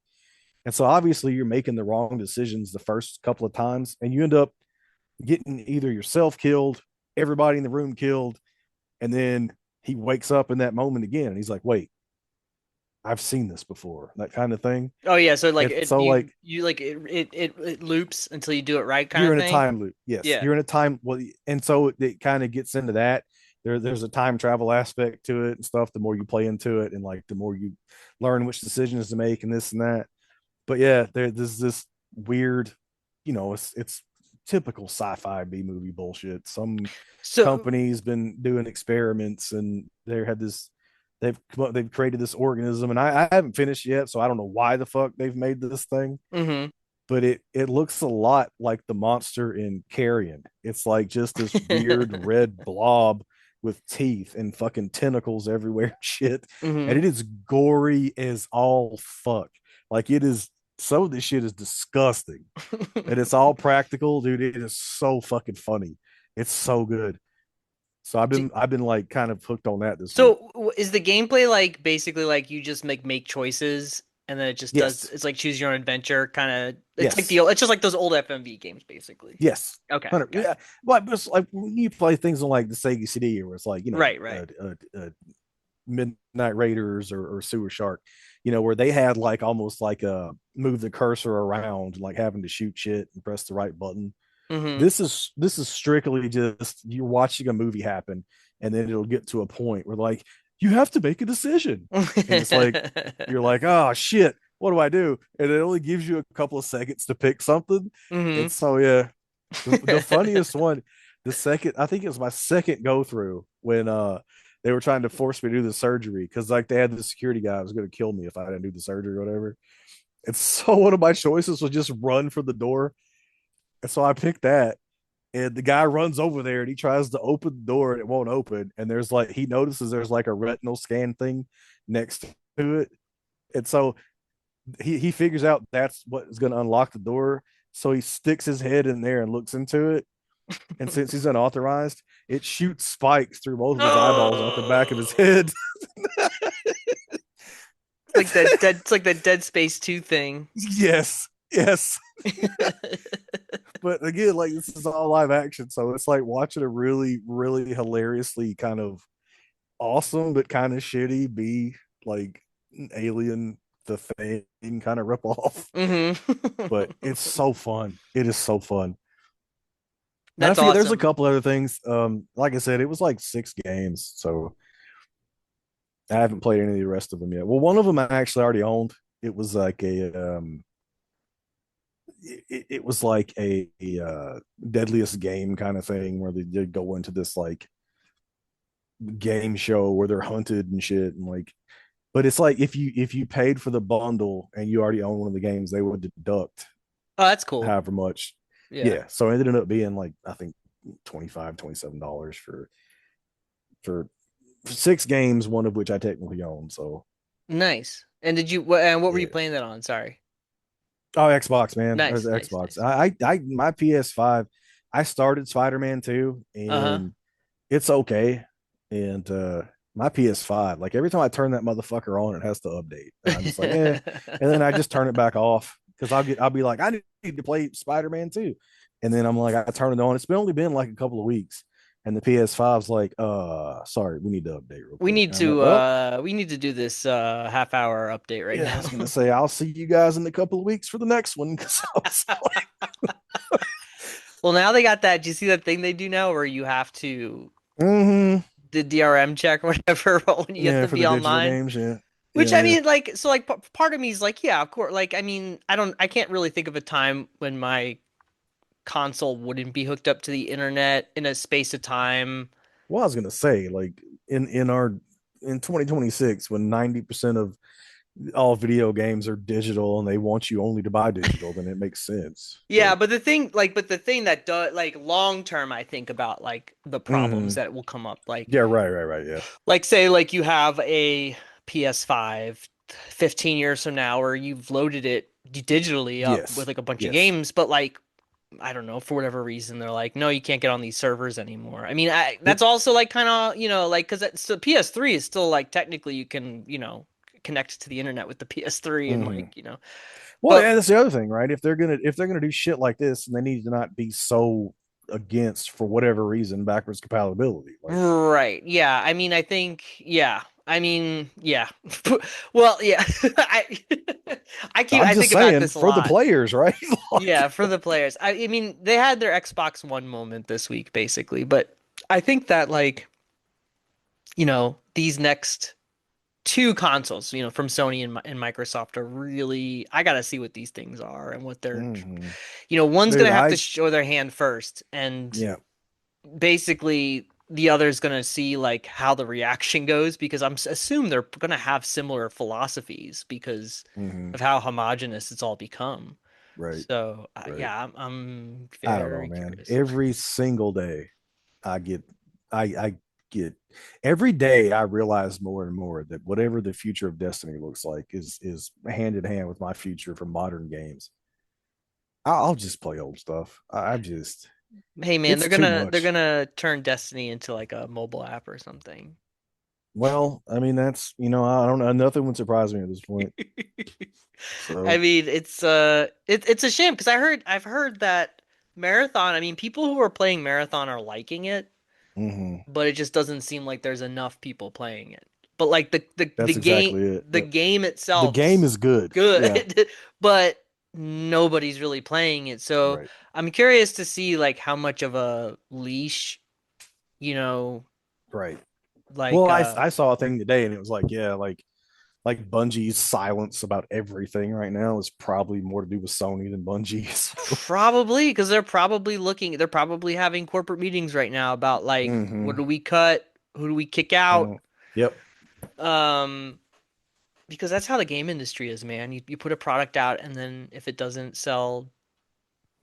And so obviously you're making the wrong decisions the first couple of times, and you end up getting either yourself killed, everybody in the room killed, and then he wakes up in that moment again and he's like, wait, I've seen this before, that kind of thing. Oh yeah, so like And it so like you like it loops until you do it right kind you're of in a thing. time loop. Yes, Yeah. you're in a time. Well, and so it kind of gets into that. There's a time travel aspect to it and stuff. The more you play into it, and like the more you learn which decisions to make and this and that. But yeah, there's this weird, it's typical sci-fi B movie bullshit. Some So company's been doing experiments, and they had this. They've created this organism, and I haven't finished yet, so I don't know why the fuck they've made this thing, hmm. but it looks a lot like the monster in Carrion. It's like just this weird red blob with teeth and fucking tentacles everywhere, shit. And Hmm. it is gory as all fuck. Like it is. Some of this shit is disgusting, and it's all practical, dude. It is so fucking funny. It's so good. So I've been like kind of hooked on that this week. Is the gameplay like basically like you just make choices and then it just does Yes, it's like choose your own adventure kind of it's like yes, it's just like those old FMV games basically. yes. Okay, 100. gotcha. Yeah, but it's like when you play things on like the Sega CD, where it's like Right, right. Midnight Raiders or Sewer Shark, where they had like almost like a move the cursor around, like having to shoot shit and press the right button. Hmm. This is strictly just you're watching a movie happen, and then it'll get to a point where like you have to make a decision, and it's like you're like, oh shit, what do I do? And it only gives you a couple of seconds to pick something. Hmm. And so yeah, the funniest one, the second, I think it was my second go through when they were trying to force me to do the surgery, because like they had the security guy who was going to kill me if I didn't do the surgery or whatever. And so one of my choices was just run for the door, and so I picked that. And the guy runs over there and he tries to open the door and it won't open. And there's like he notices there's like a retinal scan thing next to it. And so he figures out that's what is going to unlock the door. So he sticks his head in there and looks into it. And since he's unauthorized, it shoots spikes through both of his eyeballs out the back of his head. It's like that Dead Space 2 thing. Yes, yes. But again, like this is all live action, so it's like watching a really, really hilariously kind of awesome but kind of shitty be like Alien the Thing kind of rip off. Hmm. But it's so fun. It is so fun. And I That's forget there's a awesome. couple other things. Like I said, it was like 6 games, so I haven't played any of the rest of them yet. Well, one of them I actually already owned. It was like it was like a deadliest game kind of thing where they did go into this like game show where they're hunted and shit, and like, but it's like if you paid for the bundle and you already own one of the games, they would deduct Oh, that's cool. however much. Yeah. Yeah, so it ended up being like I think 27 dollars for 6 games, one of which I technically own. So Nice. And what were you yeah. playing that on? Sorry. Oh, Xbox, man. Or Nice, the nice, Xbox. nice. My PS5, I started Spider-Man 2 Uh-huh. and it's okay. And my PS5, like every time I turn that motherfucker on, it has to update. And I'm just like, eh. And then I just turn it back off because I'll be like, I need to play Spider-Man 2. And then I'm like, I turn it on. It's only been like a couple of weeks. And the PS5's like, sorry, we need to update real quick. And I'm like, well, We need to do this half hour update right yeah, I now. was gonna say I'll see you guys in a couple of weeks for the next one. Cause I was like, Well, now they got that. Do you see that thing they do now where you have to mm-hmm. the DRM check or whatever when you have Yeah, to for be the digital online? games, yeah. Which I Yeah. mean, like, so like part of me is like, yeah, of course. Like, I mean, I can't really think of a time when my console wouldn't be hooked up to the internet in a space of time. Well, I was gonna say, like in our in 2026, when 90% of all video games are digital and they want you only to buy digital, then it makes sense. Yeah, But but the thing that does, like, long term, I think about like the problems mhm. that will come up, Yeah, right, yeah. like say, like you have a PS5 15 years from now, or you've loaded it digitally up with Yes, like a bunch of yes. games, but like I don't know, for whatever reason, they're like, no, you can't get on these servers anymore. I mean, Yep. that's also like kind of, like, because the PS3 is still like technically you can, connect to the internet with the PS3 and Hmm. like, Well, but yeah, that's the other thing, right? If they're gonna do shit like this, and they need to not be so against for whatever reason backwards compatibility. Like, right. Yeah. I mean, I think, yeah. I mean, yeah. Well, yeah. I'm I just think about saying this a for the lot. players, right? Like, Yeah, for the players. I mean, they had their Xbox One moment this week, basically, but I think that like, these next two consoles, from Sony and Microsoft are really, I gotta see what these things are and what they're, mhm. one's Dude, gonna have to show their hand first, and yeah. basically the other's gonna see like how the reaction goes because assume they're gonna have similar philosophies because Hmm. of how homogenous it's all become. Right, So right. yeah, I'm I don't know, very man. curious. Every single day, I get, I get, every day I realize more and more that whatever the future of Destiny looks like is hand in hand with my future for modern games. I'll just play old stuff. I just, Hey man, it's too they're much. gonna turn Destiny into like a mobile app or something. Well, I mean, that's, I don't know. Nothing would surprise me at this point. I So, mean, it's a shame because I've heard that Marathon, I mean, people who are playing Marathon are liking it, mhm. but it just doesn't seem like there's enough people playing it. But like That's exactly it. the game The itself game is is good. Yeah. good, but nobody's really playing it. So Right. I'm curious to see like how much of a leash, you know, Right. Well, like I saw a thing today and it was like, yeah, like Bungie's silence about everything right now is probably more to do with Sony than Bungie. So, probably because they're probably having corporate meetings right now about like what hmm. do we cut, who do we kick out, Yep. um, because that's how the game industry is, man. You put a product out and then if it doesn't sell,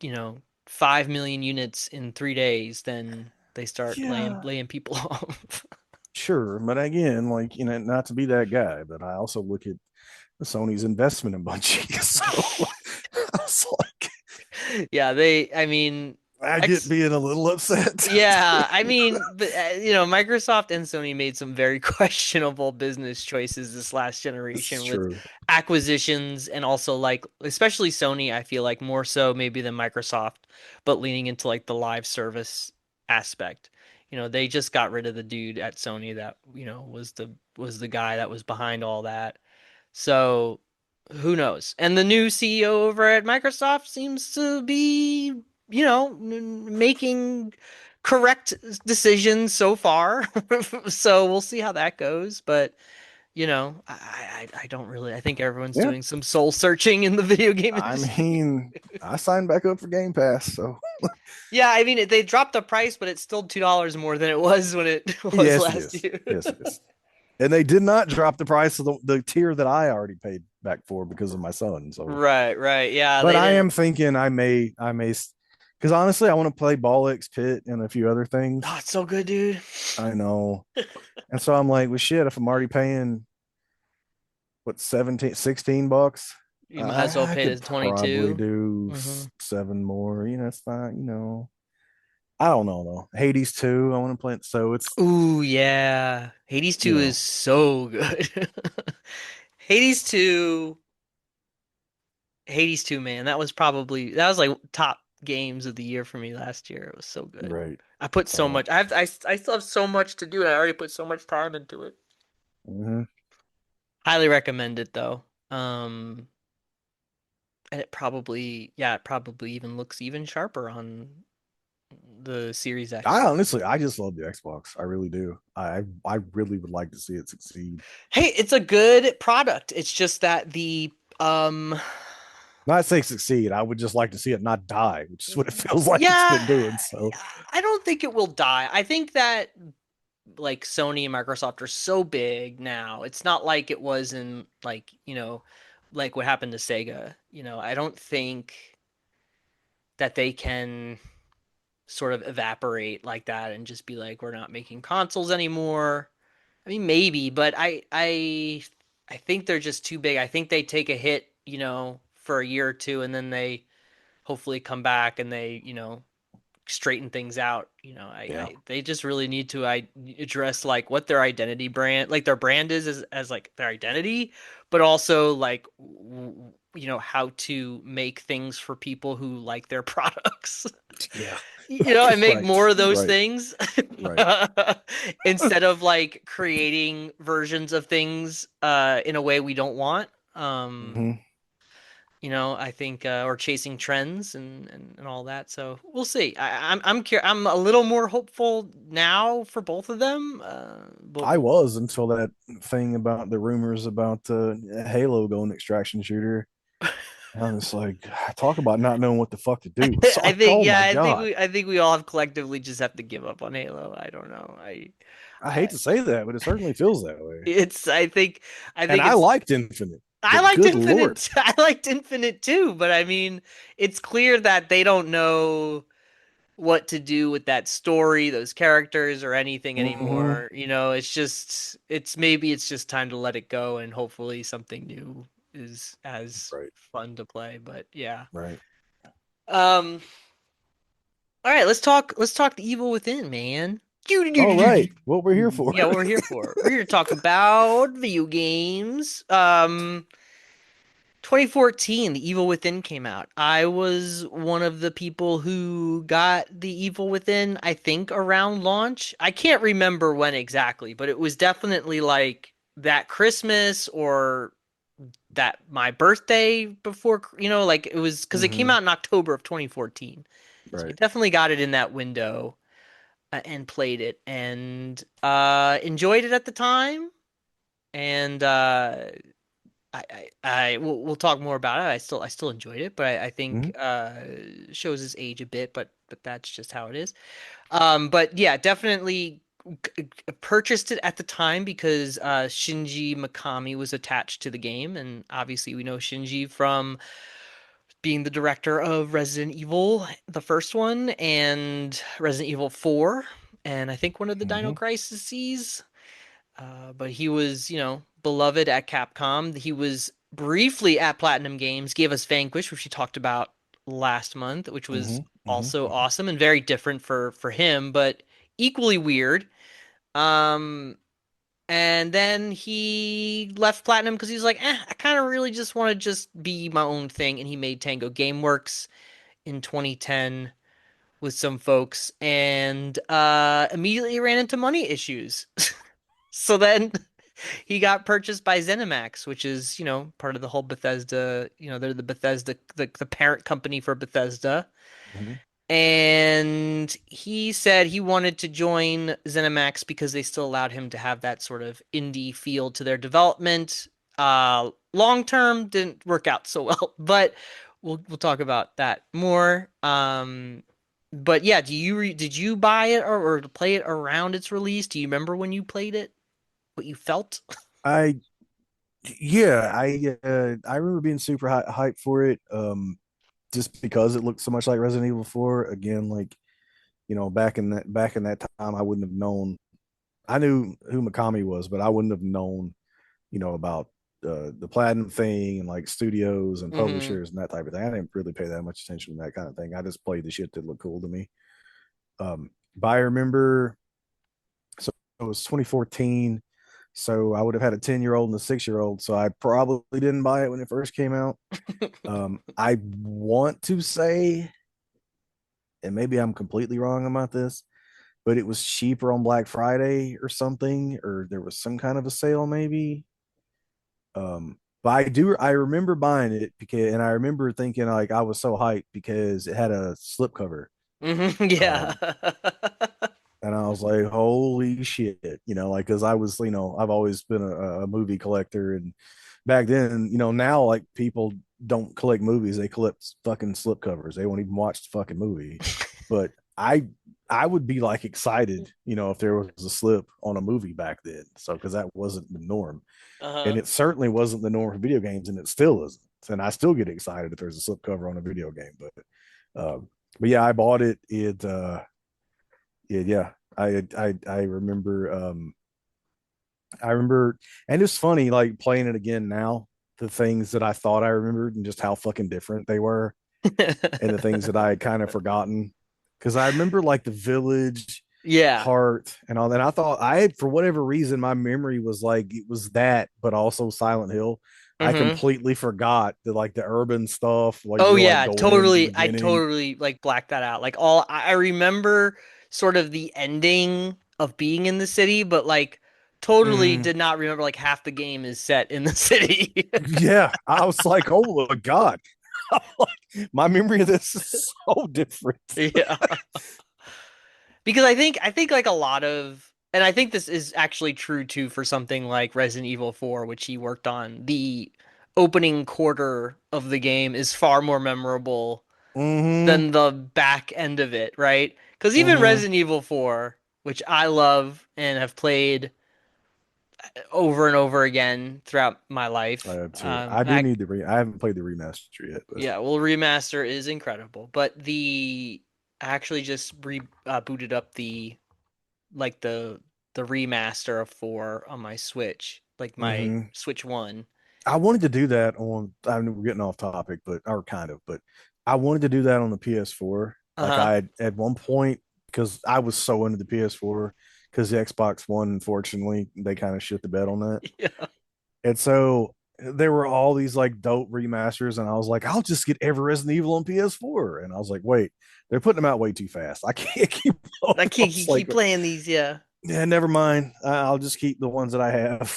you know, 5 million units in 3 days, then they start laying Yeah, laying people off. sure. But again, like, not to be that guy, but I also look at Sony's investment in Bungie. So I was like, Yeah, I mean, I get X being a little upset. Yeah, I mean, but Microsoft and Sony made some very questionable business choices this last This is generation with true. acquisitions and also like especially Sony, I feel like more so maybe than Microsoft, but leaning into like the live service aspect. They just got rid of the dude at Sony that, was the guy that was behind all that. So who knows? And the new CEO over at Microsoft seems to be, making correct decisions so far. So we'll see how that goes. But, I don't really, I think everyone's Yeah. doing some soul searching in the video game I industry. mean, I signed back up for Game Pass, so Yeah, I mean, they dropped the price, but it's still $2 more than it was when it was yes, it last is. year. Yes, it is. And they did not drop the price of the tier that I already paid back for because of my son. So, Right, right. Yeah, but they I didn't. am thinking I may, because honestly, I want to play Ball X Pit and a few other Oh, things. it's so good, dude. I know, and so I'm like, well, shit. If I'm already paying what 17, $16, You might as well I pay could this probably 22. do Hmm. seven more. It's not. I don't know though. Hades 2, I want to play it. So it's Ooh, yeah. Hades you 2 is know, so good. Hades 2, Hades 2, man. That was like top games of the year for me last year. It was so good. right. I put so So much. I still have so much to do, and I already put so much time into it. mhm. Highly recommend it though. Um, and it probably even looks even sharper on the Series I X. honestly, I just love the Xbox. I really do. I really would like to see it succeed. Hey, it's a good product. It's just that the um Not say succeed. I would just like to see it not die, which is what it feels like it's been yeah, doing. So I don't think it will die. I think that like Sony and Microsoft are so big now. It's not like it was in like, like what happened to Sega. I don't think that they can sort of evaporate like that and just be like, we're not making consoles anymore. I mean, maybe, but I think they're just too big. I think they take a hit, for a year or two, and then they hopefully come back and they, straighten things out. yeah, They just really need to address like what their identity brand, like their brand is as like their identity, but also like how to make things for people who like their products. yeah, And make right, more of those right, things right. instead of like creating versions of things in a way we don't want. Hmm. I think or chasing trends and all that. So we'll see. I'm a little more hopeful now for both of them. But I was until that thing about the rumors about Halo going extraction shooter. I was like, talk about not knowing what the fuck to do. It's I like, think oh yeah, my god. I think we all have collectively just have to give up on Halo. I don't know. I I hate to say that, but it certainly feels that way. it's I And think I it's liked Infinite, I but liked good lord. Infinite. I liked Infinite too, but I mean, it's clear that they don't know what to do with that story, those characters, or anything Hmm. anymore. It's just time to let it go, and hopefully something new is as Right, fun to play. But yeah. right. Um. All right, let's talk the evil within, man. All right. What we're here for. Yeah, what we're here for. We're here to talk about video games. 2014, The Evil Within came out. I was one of the people who got The Evil Within, I think, around launch. I can't remember when exactly, but it was definitely like that Christmas or that my birthday before, like it was because it came Hmm. out in October of 2014. So I Right. definitely got it in that window and played it and enjoyed it at the time. And we'll talk more about it. I still enjoyed it, but I think Hmm. shows his age a bit, but that's just how it is. But yeah, definitely purchased it at the time because Shinji Mikami was attached to the game, and obviously we know Shinji from being the director of Resident Evil, the first one, and Resident Evil 4, and I think one of the Dino Hmm. Crises. But he was, beloved at Capcom. He was briefly at Platinum Games, gave us Vanquish, which we talked about last month, which was Hmm. Hmm. also Hmm. awesome and very different for him, but equally weird. Um, and then he left Platinum because he was like, I kind of really just want to just be my own thing. And he made Tango Gameworks in 2010 with some folks and immediately ran into money issues. So then he got purchased by ZeniMax, which is, part of the whole Bethesda, they're the Bethesda, the parent company for Bethesda. Hmm. And he said he wanted to join ZeniMax because they still allowed him to have that sort of indie feel to their development. Long term didn't work out so well, but we'll talk about that more. But yeah, did you buy it or play it around its release? Do you remember when you played it? What you felt? I yeah, I remember being super hyped for it. Just because it looked so much like Resident Evil 4. Again, like back in that time, I wouldn't have known. I knew who Mikami was, but I wouldn't have known, about the platinum thing and like studios and Hmm. publishers and that type of thing. I didn't really pay that much attention to that kind of thing. I just played the shit that looked cool to me. But I remember, so it was 2014. So I would have had a 10-year-old and a 6-year-old. So I probably didn't buy it when it first came out. I want to say, and maybe I'm completely wrong about this, but it was cheaper on Black Friday or something, or there was some kind of a sale maybe. But I remember buying it because, and I remember thinking like I was so hyped because it had a slipcover. Yeah. Um, and I was like, holy shit, like, because I was, I've always been a movie collector, and back then, now like people don't collect movies, they collect fucking slipcovers. They won't even watch the fucking movie. But I would be like excited, if there was a slip on a movie back then. So because that wasn't the norm, and Uh-huh. it certainly wasn't the norm for video games, and it still isn't. And I still get excited if there's a slipcover on a video game. But yeah, I bought it. Yeah, I remember I remember, and it's funny like playing it again now, the things that I thought I remembered and just how fucking different they were, and the things that I had kind of forgotten. Because I remember like the village Yeah. part and all that. I thought I had, for whatever reason, my memory was like it was that, but also Silent Hill. I Hmm. completely forgot that like the urban stuff, like Oh you're like yeah, going into the totally. I beginning. totally like blacked that out. Like all I remember sort of the ending of being in the city, but like totally Mm, did not remember like half the game is set in the city. yeah, I was like, oh my god, my memory of this is so different. Yeah. Because I think like a lot of and I think this is actually true too for something like Resident Evil 4, which he worked on. The opening quarter of the game is far more memorable Mm-hmm. than the back end of it, right? Because even Mm-hmm. Resident Evil 4, which I love and have played over and over again throughout my I life, have too. I do I need the I haven't played the remaster yet, but yeah, well, remaster is incredible, but the I actually just re booted up like the remaster of 4 on my Switch, like my mm-hmm. Switch 1. I wanted to do that on. I know we're getting off topic, but or kind of, but I wanted to do that on the PS4. Like Uh-huh. I had at one point because I was so into the PS4 because the Xbox One, unfortunately, they kind of shit the bed on that, Yeah. and so there were all these like dope remasters, and I was like, I'll just get every Resident Evil on PS4, and I was like, wait, they're putting them out way too fast. I can't keep up. I I can't was like, keep playing these, yeah. yeah, never mind. I'll just keep the ones that I have.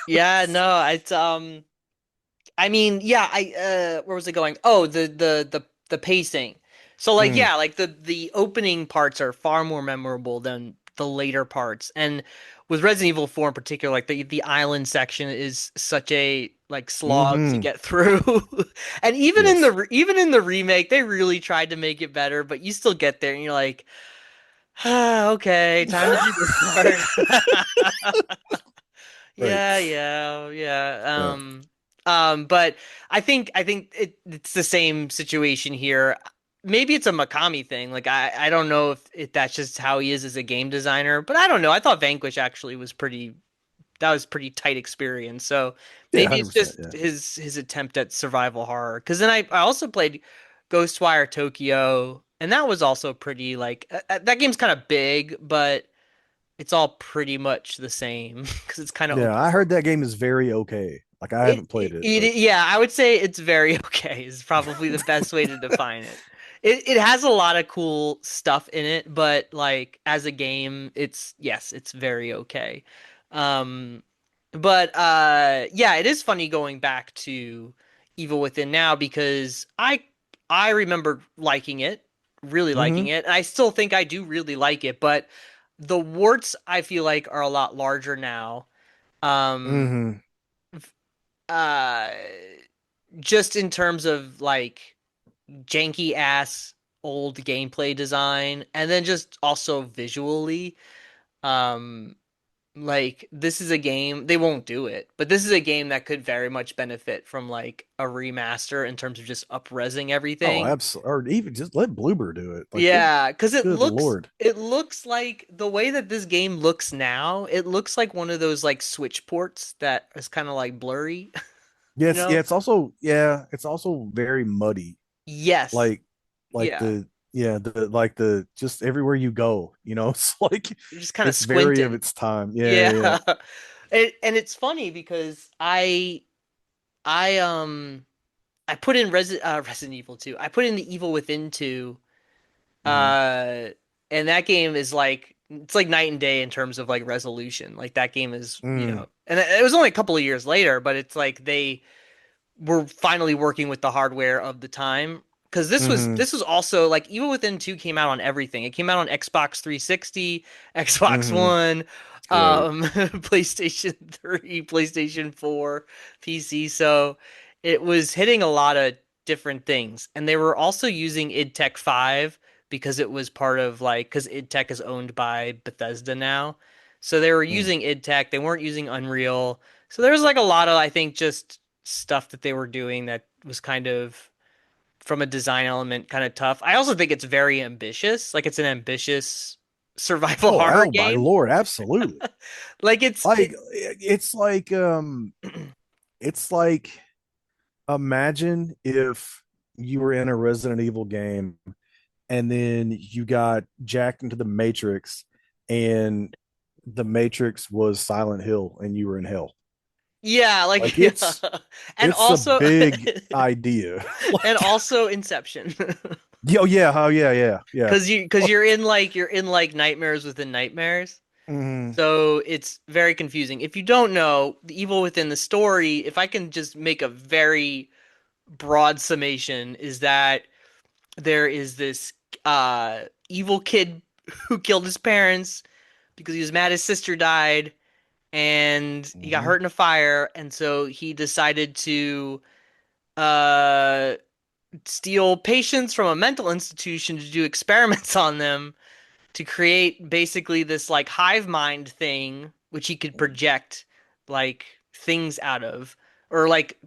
Yeah, no, it's I mean, yeah, I where was it going? Oh, the pacing. So like Mm, yeah, like the opening parts are far more memorable than the later parts. And with Resident Evil 4 in particular, like the island section is such a like slog to hmm. get through. And Yes. even in the remake, they really tried to make it better, but you still get there and you're like, ah, okay, time to do this part. Right. Yeah, yeah, yeah. Yeah. But I think it's the same situation here. Maybe it's a Mikami thing. Like I don't know if that's just how he is as a game designer, but I don't know. I thought Vanquish actually was pretty that was pretty tight experience. So Yeah. maybe it's 100%. just Yeah. his attempt at survival horror. Because then I also played Ghostwire Tokyo, and that was also pretty like that game's kind of big, but it's all pretty much the same because it's kind of Yeah. open. I heard that game is very okay. Like I haven't played it, but Yeah, I would say it's very okay is probably the best way to define it. It has a lot of cool stuff in it, but like as a game, it's yes, it's very okay. Um, but yeah, it is funny going back to Evil Within now because I remember liking it, really liking mm-hmm. it, and I still think I do really like it, but the warts I feel like are a lot larger now. Um, Mm-hmm. uh just in terms of like janky ass old gameplay design and then just also visually um like this is a game they won't do it but this is a game that could very much benefit from like a remaster in terms of just up-resing Oh, everything. absolutely. Or even just let Bloober do it. Like Yeah, because good Lord. it looks like the way that this game looks now, it looks like one of those like Switch ports that is kind of like blurry, Yeah. you It's yeah. know? It's also very muddy. Yes. Like like Yeah. the yeah the like the just everywhere you go. It's like You're just kind of it's very of squinting. its time. Yeah. Yeah. Yeah. Yeah. And it's funny because I I put in Resident Evil 2. I put in the Evil Within 2 Mm-hmm. uh and that game is like it's like night and day in terms of like resolution. Like that game is, Mm. and it was only a couple of years later, but it's like they were finally working with the hardware of the time. because Mm-hmm. this was also like Evil Within 2 came out on everything. It came out on Xbox 360, Xbox Mm-hmm. One, Right. PlayStation 3, PlayStation 4, PC. So it was hitting a lot of different things. And they were also using id Tech 5 because it was part of like because id Tech is owned by Bethesda now. So they were Mm. using id Tech, they weren't using Unreal. So there was like a lot of I think just stuff that they were doing that was kind of from a design element kind of tough. I also think it's very ambitious. Like it's an ambitious survival horror Oh my game. Lord, absolutely. Like it's Like it it's like imagine if you were in a Resident Evil game and then you got jacked into the Matrix and the Matrix was Silent Hill and you were in hell. yeah, like Like yeah. And it's a also big idea. and Like also Inception. oh yeah, yeah. Because you're in like nightmares within nightmares. Mm-hmm. So it's very confusing. If you don't know, the evil within the story, if I can just make a very broad summation, is that there is this evil kid who killed his parents because he was mad his sister died and he got Mm-hmm. hurt in a fire, and so he decided to uh steal patients from a mental institution to do experiments on them to create basically this like hive mind thing which he could project like things out of or like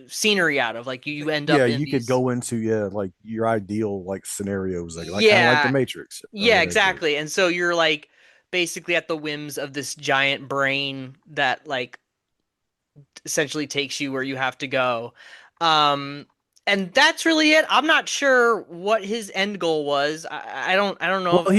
scenery out of like you end Yeah, up in you could these go into like your ideal like scenarios like kind of like the yeah Matrix of yeah the Matrix. exactly and so you're like basically at the whims of this giant brain that like essentially takes you where you have to go. Um, and that's really it. I'm not sure what his end goal was. I don't know Well, if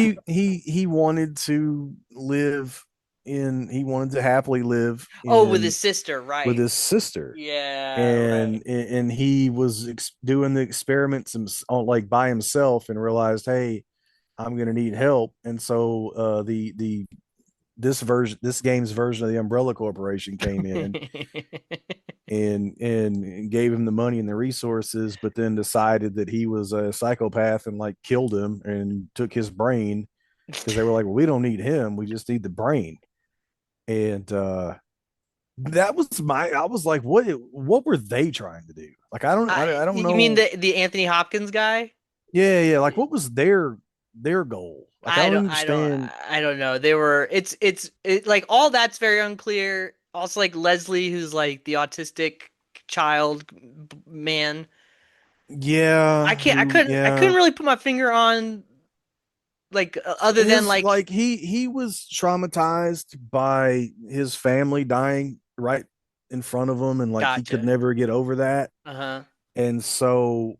he wanted to live he wanted to happily live oh with in his sister, with right? his sister, Yeah, right. and he was doing the experiments like by himself and realized, hey, I'm gonna need help, and so the this game's version of the Umbrella Corporation came in and gave him the money and the resources, but then decided that he was a psychopath and like killed him and took his brain because they were like, well, we don't need him, we just need the brain. And that was I was like, what were they trying to do? Like I don't You mean know. the Anthony Hopkins guy? Yeah, like what was their goal? Like I don't understand. I don't know. They were like all that's very unclear. Also like Leslie who's like the autistic child man. Yeah, who I yeah. couldn't really put my finger on like other than His like like he was traumatized by his family dying right in front of him, and like he could gotcha. never get over that. Uh-huh. And so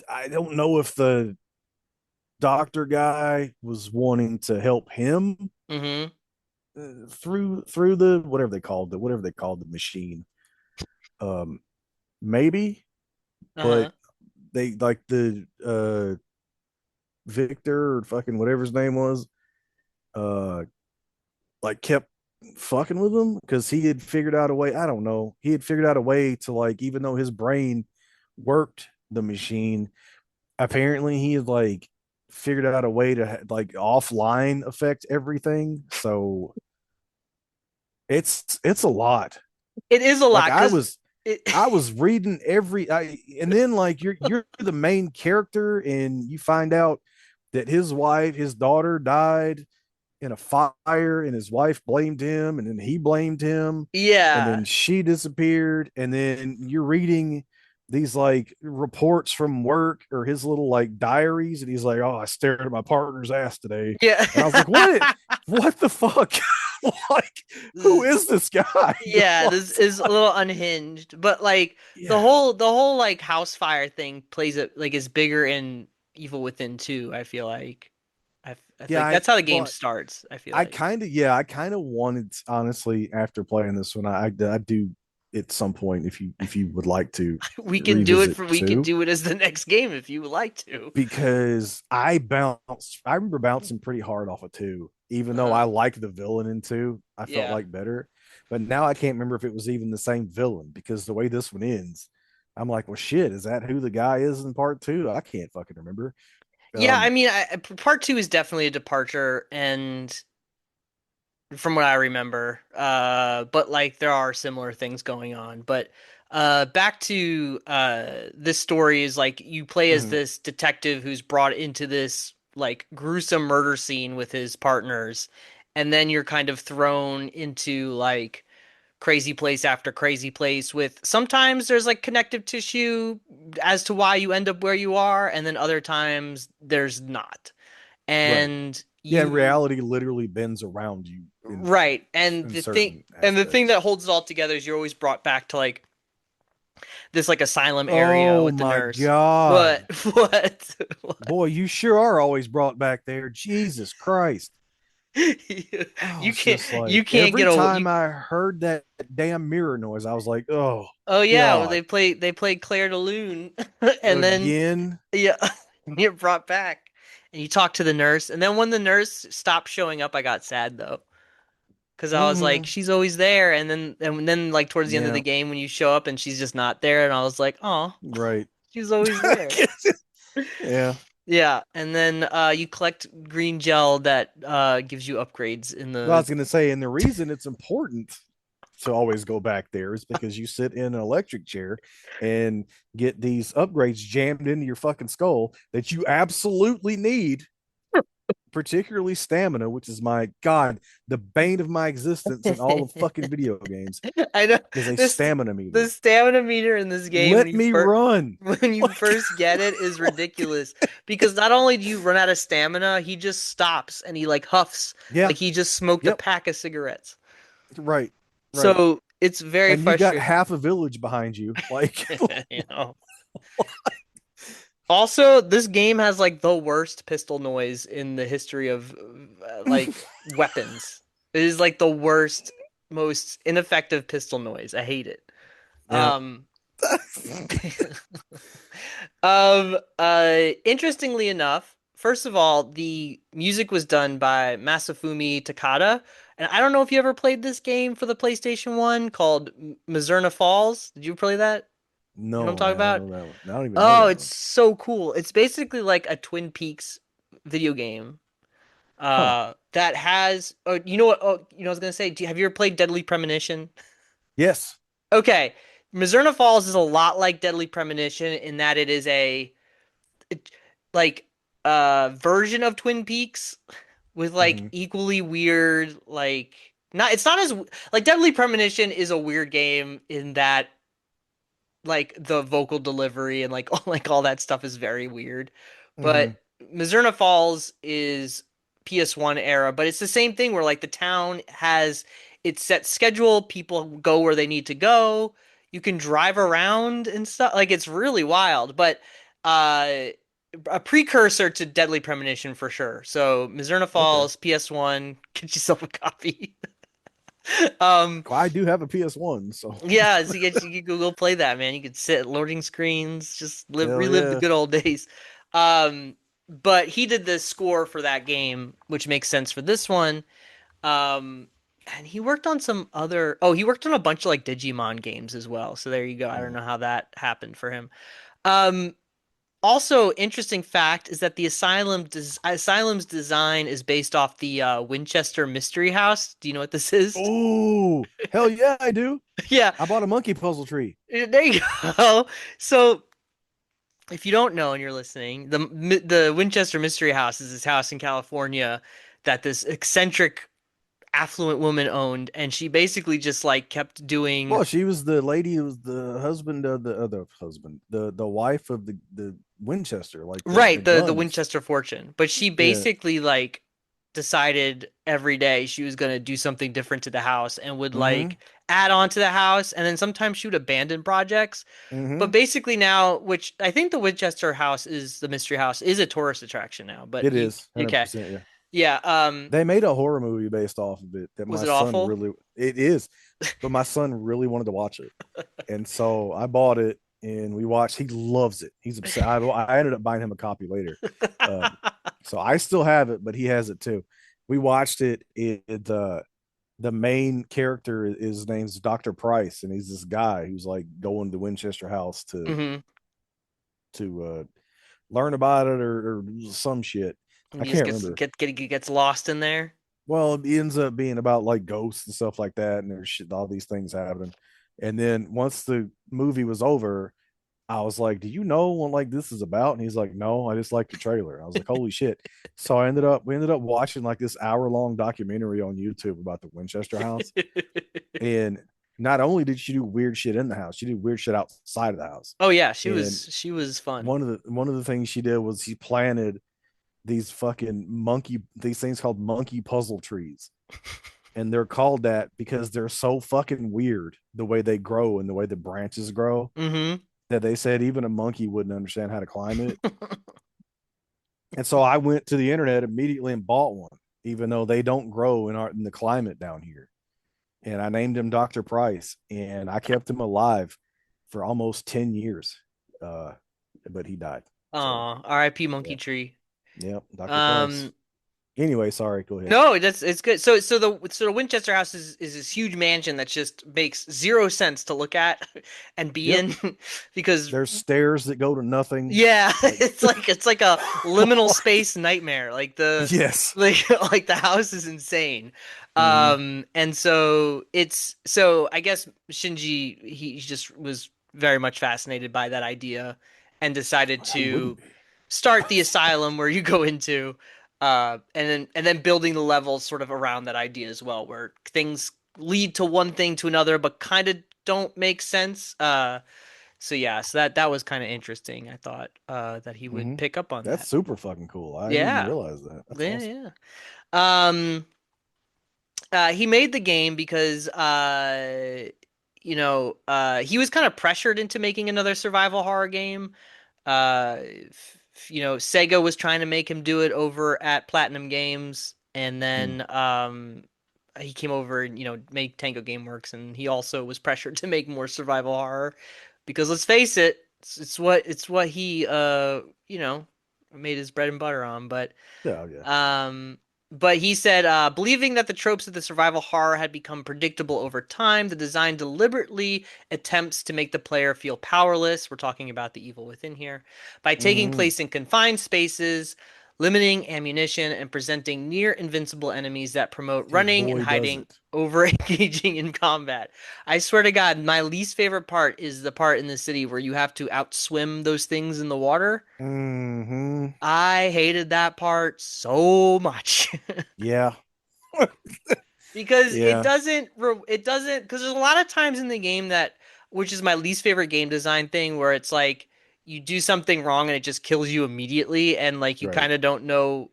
I don't know if the doctor guy was wanting to help him Mm-hmm. through the whatever they called the machine. Um, maybe, but Uh-huh. they like the Victor or fucking whatever his name was, uh, like kept fucking with him because he had figured out a way. I don't know. He had figured out a way to like, even though his brain worked the machine, apparently he had like figured out a way to like offline affect everything. So it's a lot. It is a Like lot because it I was reading and then like you're the main character and you find out that his daughter died in a fire and his wife blamed him and then he blamed him and yeah. then she disappeared and then you're reading these like reports from work or his little like diaries and he's like, oh, I stared at my partner's ass today. Yeah. And I was like, what the fuck? Like, who is this guy? Yeah, Like, this is a little unhinged, but like yeah, the whole like house fire thing plays it like is bigger in Evil Within 2, I feel like. I feel yeah, like I that's how the game well starts, I feel I like. kind of I kind of wanted, honestly, after playing this one, I do at some point, if you would like to revisit We can two, do it as the next game if you would like to. because I remember bouncing pretty hard off of two, even though I Uh-huh. like the villain in two, I felt Yeah. like better. But now I can't remember if it was even the same villain because the way this one ends, I'm like, well, shit, is that who the guy is in part two? I can't fucking remember. Yeah, I Um, mean, part two is definitely a departure, and from what I remember. But like there are similar things going on. But back to this story is like you play as mhm, this detective who's brought into this like gruesome murder scene with his partners, and then you're kind of thrown into like crazy place after crazy place with sometimes there's like connective tissue as to why you end up where you are, and then other times there's not. right. And Yeah, you reality literally bends around you Right. And in the thing certain and the thing aspects. that holds it all together is you're always brought back to like this like asylum area Oh with the my nurse. god. What? What? What? Boy, you sure are always brought back there. Jesus Christ. You, Oh, you it's can't just you like can't every get a time you I heard that damn mirror noise, I was like, oh Oh yeah, well, God, they played Claire de Lune and then again. yeah, you're brought back and you talk to the nurse, and then when the nurse stopped showing up I got sad though. Because I was like, Hmm. she's always there, and then like towards the end of the Yeah, game when you show up and she's just not there, and I was like, oh, right. she's always there. Yeah. Yeah, and then you collect green gel that gives you upgrades in Well, I the. was gonna say, and the reason it's important to always go back there is because you sit in an electric chair and get these upgrades jammed into your fucking skull that you absolutely need, particularly stamina, which is my god, the bane of my existence in all of fucking video games I know is a this stamina the meter. stamina meter in this game Let me run. when you Like, first get it is ridiculous because not only do you run out of stamina, he just stops and he like huffs yeah, like he just smoked a yep, pack of cigarettes. right, right. So it's very And you got frustrating, half a village behind you. Like, you know. Also, this game has like the worst pistol noise in the history of like weapons. It is like the worst, most ineffective pistol noise. I hate it. yeah. Um, Interestingly enough, first of all, the music was done by Masafumi Takada, and I don't know if you ever played this game for the PlayStation 1 called Mizurna Falls. Did you play that? You know what I'm No, talking I don't about? know that one. I don't even know Oh, that it's one. so cool. It's basically like a Twin Peaks video game. Huh. That has you know what? Oh, I was gonna say, have you ever played Deadly Premonition? Yes. Okay. Mizurna Falls is a lot like Deadly Premonition in that it is it, like version of Twin Peaks with like Hmm. equally weird like not it's not as like Deadly Premonition is a weird game in that like the vocal delivery and like all that stuff is very weird. Hmm. But Mizurna Falls is PS1 era, but it's the same thing where like the town has its set schedule, people go where they need to go. You can drive around and stuff. Like it's really wild, but uh a precursor to Deadly Premonition for sure. So Mizurna Okay. Falls, PS1, get yourself a copy. Um Well, I do have a PS1, so Yeah, so you could go play that, man. You could sit at loading screens, just hell relive the yeah. good old days. But he did the score for that game, which makes sense for this one. And he worked on some other, oh, he worked on a bunch of like Digimon games as well. So there you go. I don't Mm. know how that happened for him. Um, Also, interesting fact is that the asylum's design is based off the Winchester Mystery House. Do you know what this is? Oh, hell yeah, I do. Yeah, I bought a monkey puzzle tree. there you go. So if you don't know and you're listening, the Winchester Mystery House is this house in California that this eccentric affluent woman owned, and she basically just like kept doing Well, she was the lady who was the husband of the other husband, the wife of the Winchester, like the right, the guns. Winchester fortune. But she Yeah. basically like decided every day she was gonna do something different to the house and would Mm-hmm. like add on to the house, and then sometimes she would abandon projects. But Mm-hmm. basically now, which I think the Winchester house is the mystery house, is a tourist attraction now. But It you is okay. 100%. Yeah. Yeah, They made a horror movie based off of it that was my it son awful? really, it is, but my son really wanted to watch it. And so I bought it and we watched. He loves it. He's obsessed. I ended up buying him a copy later. Um, so I still have it, but he has it too. We watched it. the main character is name's Dr. Price, and he's this guy who's like going to Winchester House Hmm. to learn about it or some shit. And I he just can't gets remember. gets lost in there. Well, it ends up being about like ghosts and stuff like that, and there's shit, all these things happening. And then once the movie was over, I was like, "Do you know what like this is about?" And he's like, "No, I just like the trailer." I was like, "Holy shit!" So we ended up watching like this hour-long documentary on YouTube about the Winchester House. And not only did she do weird shit in the house, she did weird shit outside of the house. Oh yeah, And she was fun. one of the things she did was she planted these things called monkey puzzle trees. And they're called that because they're so fucking weird the way they grow and the way the branches grow Hmm. that they said even a monkey wouldn't understand how to climb it. And so I went to the internet immediately and bought one, even though they don't grow in the climate down here. And I named him Dr. Price, and I kept him alive for almost 10 years. Uh, but he died. So, Aw, R.I.P. yeah. Monkey Tree. Yep, Dr. Price. Um, Anyway, sorry, go ahead. no, that's it's good. So the Winchester House is this huge mansion that just makes zero sense to look at and be Yep, in because there's stairs that go to nothing. yeah, Like, it's like a liminal space nightmare. Like the yes. like like the house is insane. Mm-hmm. And so it's so I guess Shinji he just was very much fascinated by that idea and decided Who wouldn't to be? start the asylum where you go into and then building the levels sort of around that idea as well, where things lead to one thing to another but kind of don't make sense. So yeah, so that was kind of interesting. I thought that he would Mm-hmm. pick up on That's that. super fucking cool. I didn't even Yeah. realize that. That's Yeah, awesome. yeah. Um he made the game because he was kind of pressured into making another survival horror game. Sega was trying to make him do it over at Platinum Games, and Hmm. then he came over and made Tango Gameworks, and he also was pressured to make more survival horror because let's face it, it's what he made his bread and butter on. Yeah, yeah. Um, but he said, believing that the tropes of the survival horror had become predictable over time, the design deliberately attempts to make the player feel powerless. We're talking about the evil within here. By taking Mm-hmm. place in confined spaces, limiting ammunition, and presenting near invincible enemies that promote And running and boy, does hiding it. over engaging in combat. I swear to God, my least favorite part is the part in the city where you have to outswim those things in the water. Mm-hmm. I hated that part so much Yeah. because Yeah. it doesn't because there's a lot of times in the game that which is my least favorite game design thing where it's like you do something wrong and it just kills you immediately and like you Right. kind of don't know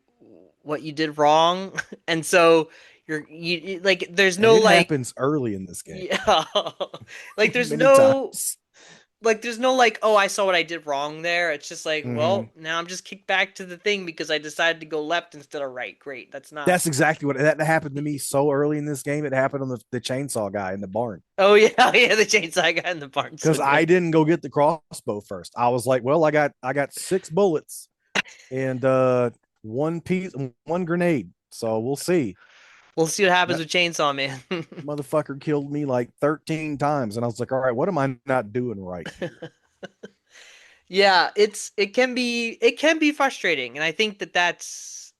what you did wrong and so like there's And no it like happens early in this game. yeah like Many times. there's no like, oh, I saw what I did wrong there. It's just like, Mm-hmm. well, now I'm just kicked back to the thing because I decided to go left instead of right. Great. That's not. That's exactly what that happened to me so early in this game. It happened on the chainsaw guy in the barn. Oh yeah, yeah, the chainsaw guy in the barn Because said that. I didn't go get the crossbow first. I was like, well, I got 6 bullets and one grenade. So we'll see. We'll see what happens That with Chainsaw Man. motherfucker killed me like 13 times. And I was like, all right, what am I not doing right here? Yeah, it can be frustrating, and I think that that's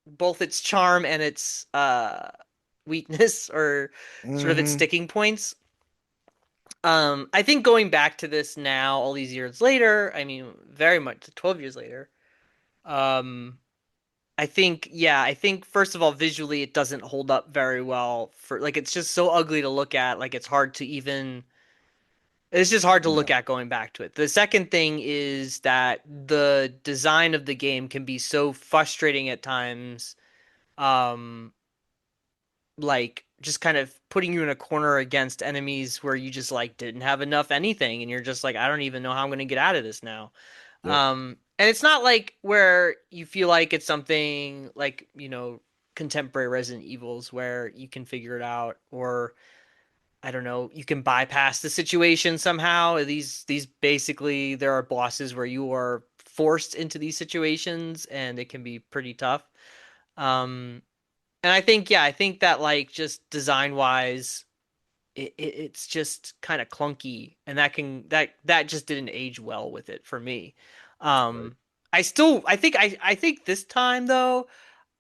both its charm and its weakness or sort of its Mm-hmm. sticking points. I think going back to this now, all these years later, I mean, very much 12 years later. Um, I think first of all, visually, it doesn't hold up very well for like it's just so ugly to look at. Like it's just hard to look Yeah. at going back to it. The second thing is that the design of the game can be so frustrating at times. Um, like just kind of putting you in a corner against enemies where you just like didn't have enough anything, and you're just like, I don't even know how I'm gonna get out of this now. Yep. And it's not like where you feel like it's something like, contemporary Resident Evils where you can figure it out or I don't know, you can bypass the situation somehow. These basically there are bosses where you are forced into these situations and it can be pretty tough. Um And I think, yeah, I think that like just design wise, it's just kind of clunky, and that just didn't age well with it for me. Right. Um, I think this time though,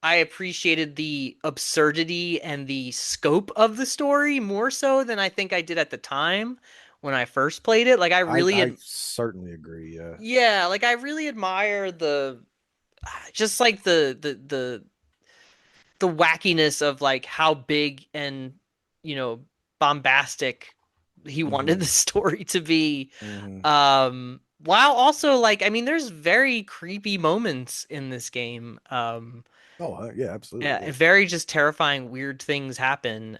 I appreciated the absurdity and the scope of the story more so than I think I did at the time when I first played it. Like I really, I certainly agree. Yeah. yeah, like I really admire the just like the wackiness of like how big and bombastic he wanted the Hmm. story to be. Hmm. While also like I mean there's very creepy moments in this game. Oh, yeah, Yeah, absolutely. and Yeah. very just terrifying weird things happen.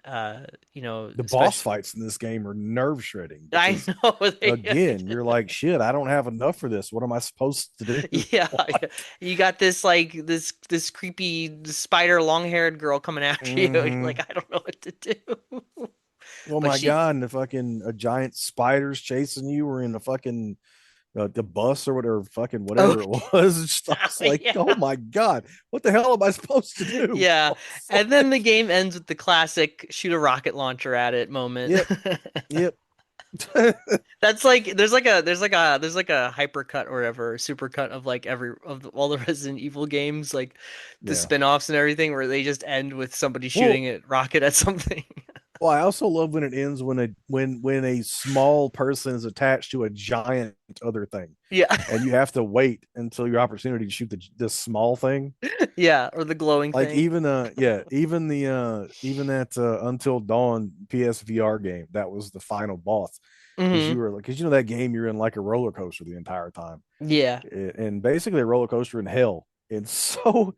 The boss Especially fights in this game are nerve shredding I because, know again, you're like, shit, I don't have enough for this. What am I supposed to do? yeah, Like, you got this like this creepy spider long-haired girl coming after you. And you're hmm. like I don't know what to do. Oh But my she god! And the fucking a giant spiders chasing you, or in the fucking the bus or whatever, fucking oh whatever it was. It's just, I was like, yeah. oh my god, what the hell am I supposed to do? Yeah. I was And then the like, game ends with the classic shoot a rocket launcher at it moment. yep, yep, That's like there's like a hypercut or whatever, supercut of like all the Resident Evil games, like the yeah. spin-offs and everything where they just end with somebody Well, shooting a rocket at something. well, I also love when it ends when a small person is attached to a giant other thing, Yeah. and you have to wait until your opportunity to shoot this small thing. Yeah, or the glowing Like thing. even that Until Dawn PSVR game, that was the final boss, because Hmm. that game you're in like a roller coaster the entire time. Yeah. And basically a roller coaster in hell. And so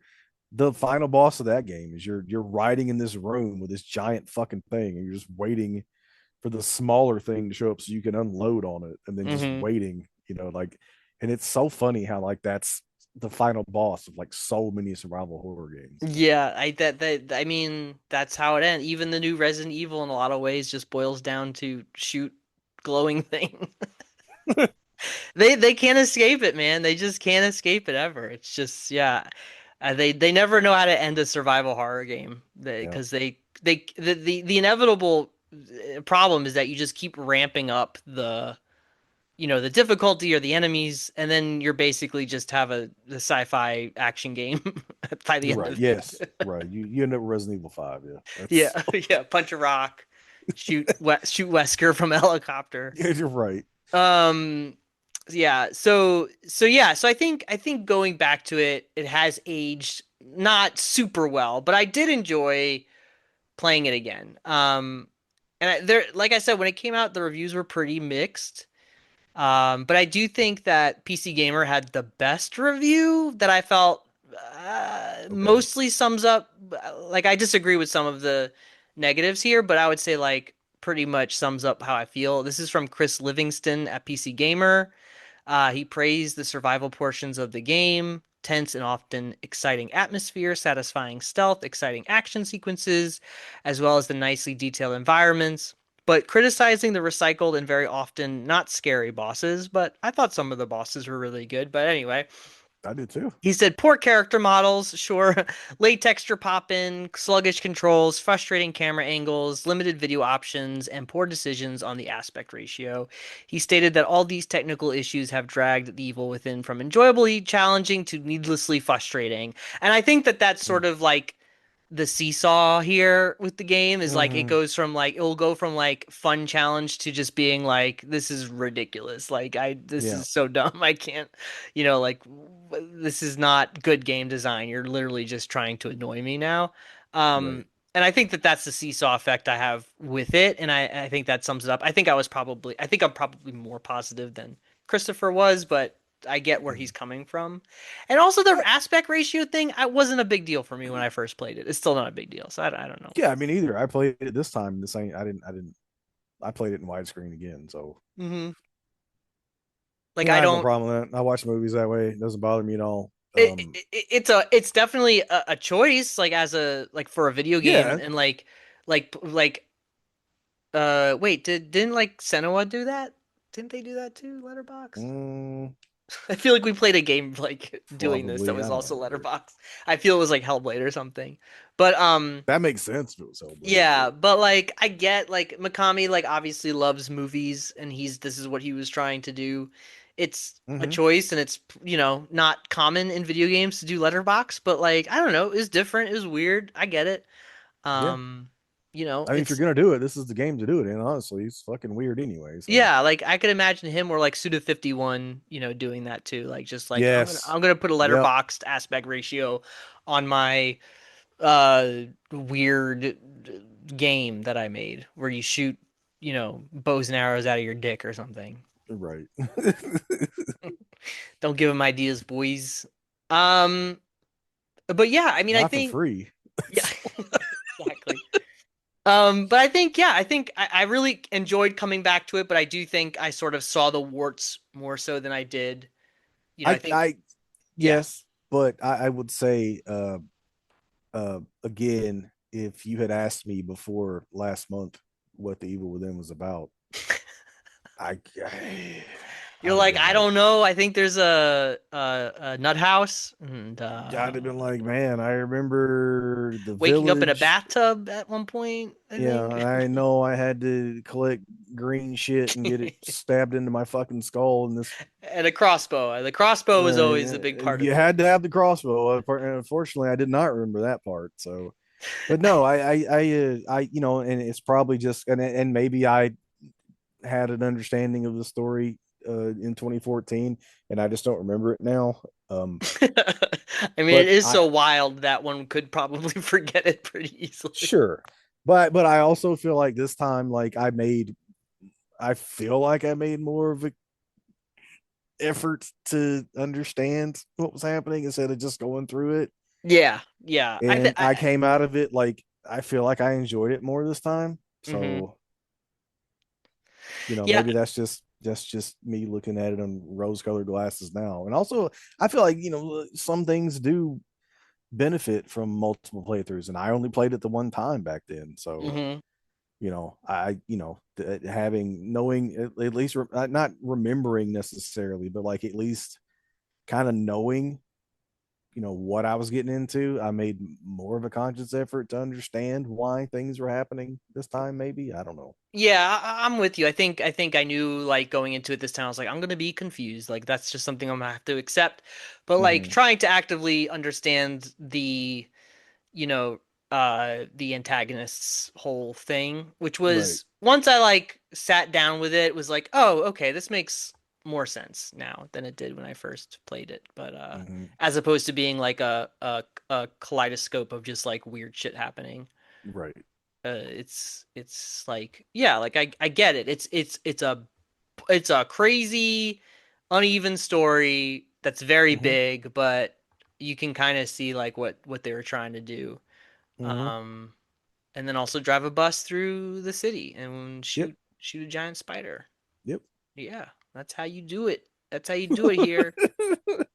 the final boss of that game is you're riding in this room with this giant fucking thing, and you're just waiting for the smaller thing to show up so you can unload on it, and then just Hmm. waiting, like. And it's so funny how like that's the final boss of like so many survival horror games. Yeah, that I mean that's how it ends. Even the new Resident Evil in a lot of ways just boils down to shoot glowing thing. They can't escape it, man. They just can't escape it ever. It's just yeah. They never know how to end a survival horror game Yeah, because the inevitable problem is that you just keep ramping up the difficulty or the enemies, and then you're basically just have the sci-fi action game by the you're end right. of Yes, it. right. You end up with Resident Evil 5. Yeah, Yeah, that's yeah. Punch a rock, shoot Wesker from a helicopter. yeah, you're right. Um, yeah. So I think going back to it, it has aged not super well, but I did enjoy playing it again. And like I said, when it came out, the reviews were pretty mixed. But I do think that PC Gamer had the best review that I felt Okay, mostly sums up. Like, I disagree with some of the negatives here, but I would say, like, pretty much sums up how I feel. This is from Chris Livingston at PC Gamer. He praised the survival portions of the game, tense and often exciting atmosphere, satisfying stealth, exciting action sequences, as well as the nicely detailed environments. But criticizing the recycled and very often not scary bosses, but I thought some of the bosses were really good. But anyway, I did too. he said poor character models, sure, late texture pop in, sluggish controls, frustrating camera angles, limited video options, and poor decisions on the aspect ratio. He stated that all these technical issues have dragged the Evil Within from enjoyably challenging to needlessly frustrating. And I think that that's sort of like the seesaw here with the game is like Mm-hmm. it'll go from like fun challenge to just being like this is ridiculous, like this Yeah, is so dumb. I can't, like this is not good game design. You're literally just trying to annoy me now. right. And I think that that's the seesaw effect I have with it, and I think that sums it up. I think I'm probably more positive than Christopher was, but I get where he's Mhm. coming from. And also the I, aspect ratio thing, I wasn't a big deal for me when I first played it. It's still not a big deal, so I don't know. yeah, I mean, either I played it this time the same. I played it in widescreen again, so Hmm. Like yeah, I I have no don't. problem with that. I watch movies that way. It doesn't bother me at all. It's definitely a choice, like as a like for a video game, Yeah. and like wait, didn't like Senua do that? Didn't they do that too, Letterbox? Mm, I feel like we played a game like doing this that Probably, was I don't also remember. letterbox. I feel it was like Hellblade or something. But That makes sense if it was Hellblade, yeah, but but like I get like Mikami like obviously loves movies and he's this is what he was trying to do. It's a hmm choice and it's not common in video games to do letterbox, but like I don't know, it's different, it's weird. I get it. yeah. Um I mean, if you're it's gonna do it, this is the game to do it. And honestly, it's fucking weird anyway. So yeah, like I could imagine him or like Suda51, doing that too. Like just like I'm gonna yes, I'm gonna put a yep, letterboxed aspect ratio on my weird game that I made where you shoot, bows and arrows out of your dick or something. right. Don't give him ideas, boys. Um, but yeah, I mean, I Not for think free. yeah, exactly. But I think yeah, I really enjoyed coming back to it, but I do think I sort of saw the warts more so than I did. I think I yeah. yes, but I would say again, if you had asked me before last month what the Evil Within was about, I You're I'd have like, been I like, don't know. I think there's a nut house and I'd have been like, man, I remember the waking up in a village. bathtub at one point, I Yeah, think. I know I had to collect green shit and get it stabbed into my fucking skull. And this, And a crossbow. The crossbow was always the big part of you it. had to have the crossbow. Unfortunately, I did not remember that part. So, but no, and it's probably just, and maybe I had an understanding of the story in 2014, and I just don't remember it now. I mean, it But is I so wild that one could probably forget it pretty easily. sure, but I also feel like this time, like I feel like I made more of an effort to understand what was happening instead of just going through it. Yeah, yeah. I think And I came out of it like I feel like I enjoyed it more this time. hmm So, Yeah, maybe that's just me looking at it on rose colored glasses now. And also I feel like, some things do benefit from multiple playthroughs. And I only played it the one time back then. So, hmm having knowing at least not remembering necessarily, but like at least kind of knowing what I was getting into, I made more of a conscious effort to understand why things were happening this time. Maybe I don't know. Yeah, I'm with you. I think I knew like going into it this time, I was like, I'm gonna be confused. Like that's just something I'm gonna have to accept. But like Mm-hmm. trying to actively understand you know, the antagonist's whole thing, which Right. was once I like sat down with it, was like, oh, okay, this makes more sense now than it did when I first played it. But Mm-hmm. as opposed to being like a kaleidoscope of just like weird shit happening. Right. It's like yeah, like I get it. It's a crazy, uneven story that's very Mm-hmm. big, but you can kind of see like what they were trying to do. Mm-hmm. Um, and then also drive a bus through the city and Yep. shoot a giant spider. Yep. Yeah, that's how you do it. That's how you do it here.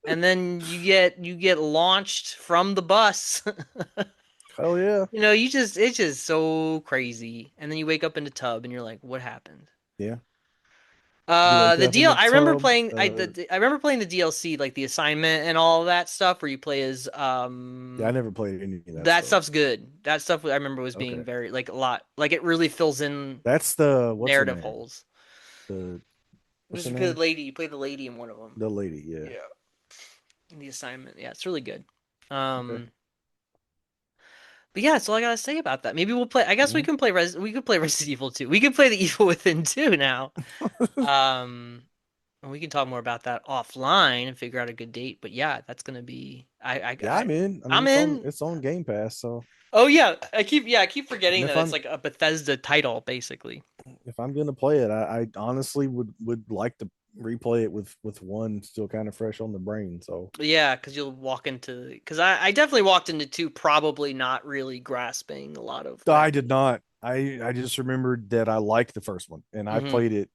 And then you get launched from the bus. Hell yeah. It's just so crazy. And then you wake up in the tub and you're like, what happened? Yeah. You wake The up in deal the I remember tub. playing I remember playing the DLC like the assignment and all of that stuff where you play as Yeah, I never played any of that that stuff. stuff's good. That stuff I remember was being Okay. very like a lot like it really fills in That's the what's her narrative name? holes. The what's Just her you play the name? lady, you play the lady in one of them. The lady. Yeah. Yeah. In the assignment. Yeah, it's really good. Okay. Um but yeah, that's all I gotta say about that. Maybe we'll play I guess Mhm. we could play Resident Evil 2. We could play the Evil Within 2 now. Um and we can talk more about that offline and figure out a good date. But yeah, that's gonna be Yeah, I'm in. I mean, I'm in. it's on Game Pass, so Oh yeah, I keep and forgetting that it's like a Bethesda title basically. if I'm gonna play it, I honestly would like to replay it with one still kind of fresh on the brain. So Yeah, because you'll walk into because I definitely walked into two probably not really grasping a lot of what I did happened. not. I just remembered that I liked the first one, and I Hmm played it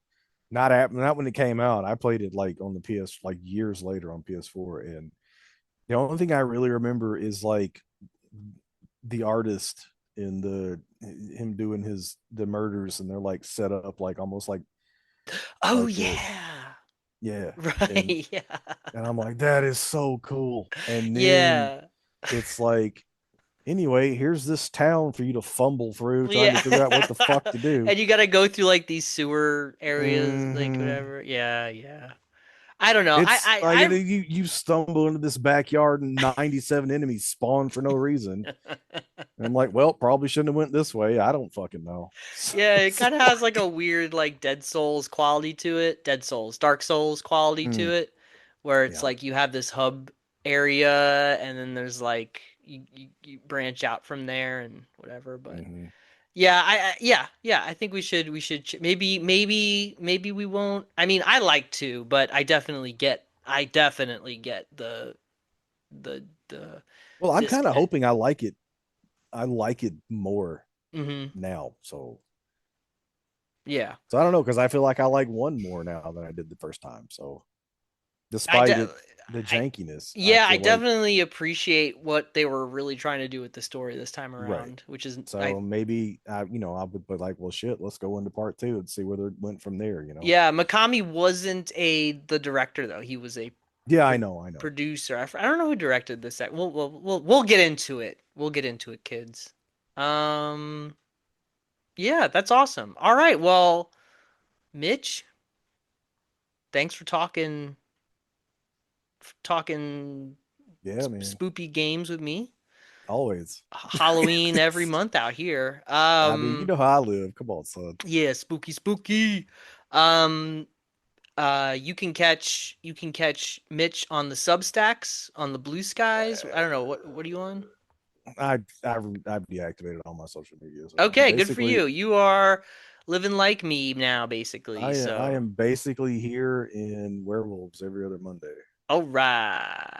not when it came out. I played it like on the PS like years later on PS4, and the only thing I really remember is like the artist in the him doing his the murders, and they're like set up like almost Oh like the yeah. Yeah. And Right. Yeah. and I'm like, that is so cool. And then Yeah. it's like, anyway, here's this town for you to fumble through trying to Yeah. figure out what the fuck to do. And you gotta go through like these sewer areas, like Hmm. whatever. Yeah, yeah. I don't know. It's like you stumble into this backyard and 97 enemies spawn for no reason. And I'm like, well, probably shouldn't have went this way. I don't fucking know. So Yeah, it it's kind of has like like, a weird like Dead Souls quality to it. Dead Souls, Dark Souls quality to mm, it, where it's yeah. like you have this hub area and then there's like you branch out from there and whatever. But Hmm. yeah, yeah, I think maybe we won't. I mean, I like to, but I definitely get the Well, I'm kind of disconnect. hoping I like it. I like it more Hmm. now. Yeah. So I don't know because I feel like I like one more now than I did the first time. So I despite de it, the I jankiness, I yeah, I feel like definitely appreciate what they were really trying to do with the story this time right. around, which is I So maybe I would be like, well, shit, let's go into part two and see where they went from there. yeah, Mikami wasn't the director though. He was a Yeah, pro I know. producer. I don't know who directed this. We'll get into it. We'll get into it, kids. Um, yeah, that's awesome. All right, well, Mitch, thanks for talking Yeah, man. spoopy games with me. Always. Halloween every month out here. I mean, you know how I live. Come on, son. Yeah, spooky, spooky. Um, you can catch Mitch on the Substacks on the Blue Skies. I don't know what are you on? I've deactivated all my social media, so I'm Okay, good for basically you. You are living like me now, basically. I So, am basically here in Werewolves every other Monday, all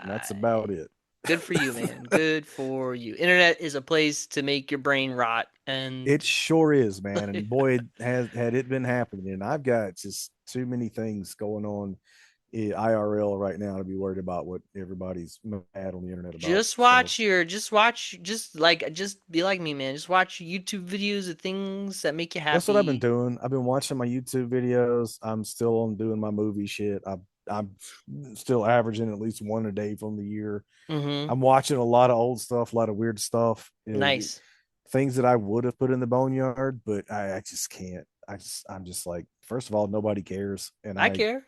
and that's right. about it. Good for you, man. Good for you. Internet is a place to make your brain rot, It and sure is, man. And boy, has had it been happening. And I've got just too many things going on IRL right now to be worried about what everybody's mad on the internet about. So just be like me, man. Just watch YouTube videos of things that make you that's what I've been happy. doing. I've been watching my YouTube videos. I'm still on doing my movie shit. I'm still averaging at least one a day from the year. Mm-hmm. I'm watching a lot of old stuff, a lot of weird stuff, Nice. things that I would have put in the boneyard, but I just can't. I'm just like, first of all, nobody cares, and I care.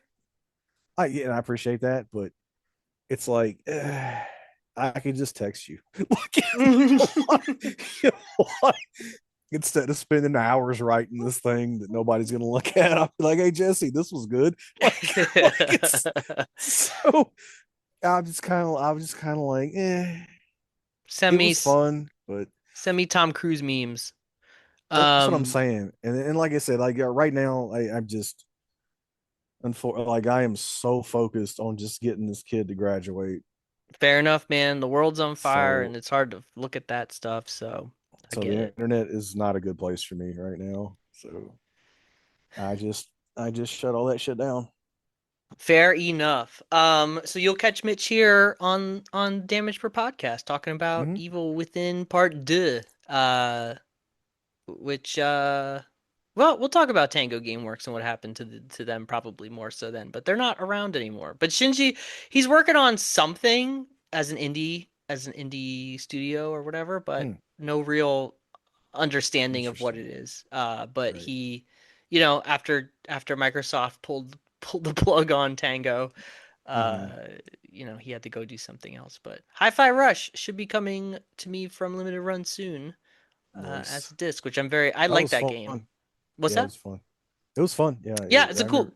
yeah, and I appreciate that, but it's like I can just text you, like, you know what? Instead of spending hours writing this thing that nobody's gonna look at. I'll be like, hey Jesse, this was good. Like it's so. I was just kind of like, Send it me was fun, but send me Tom Cruise memes. that's what I'm Um, saying. And like I said, like right now, I'm just like I am so focused on just getting this kid to graduate. Fair enough, man. The world's on fire and So it's hard to look at that stuff, so I so get the it. internet is not a good place for me right now. So I just I just shut all that shit down. Fair enough. So you'll catch Mitch here on Damage Per Podcast talking about Hmm. Evil Within Part 2. Which well, we'll talk about Tango Gameworks and what happened to them probably more so then, but they're not around anymore. But Shinji, he's working on something as an indie studio or whatever, but Hmm. no real understanding of what Interesting. it is. But Right. he, after Microsoft pulled the plug on Tango, uh, Hmm. he had to go do something else. But Hi-Fi Rush should be coming to me from Limited Run soon as Nice. a disc, which I That like was that game. fun. What's Yeah, it that? was fun. It was fun. Yeah, Yeah, it's I a remember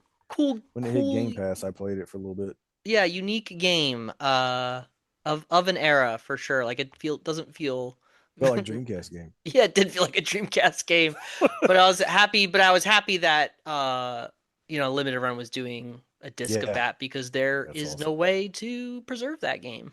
when it hit cool, Game Pass, I played it for a little bit. yeah, unique game. Of an era for sure. Like it doesn't feel. Felt like Dreamcast game. Yeah, it did feel like a Dreamcast game, but I was happy. But I was happy that Limited Run was doing a disc of Yeah, that because there that's is no awesome. way to preserve that game.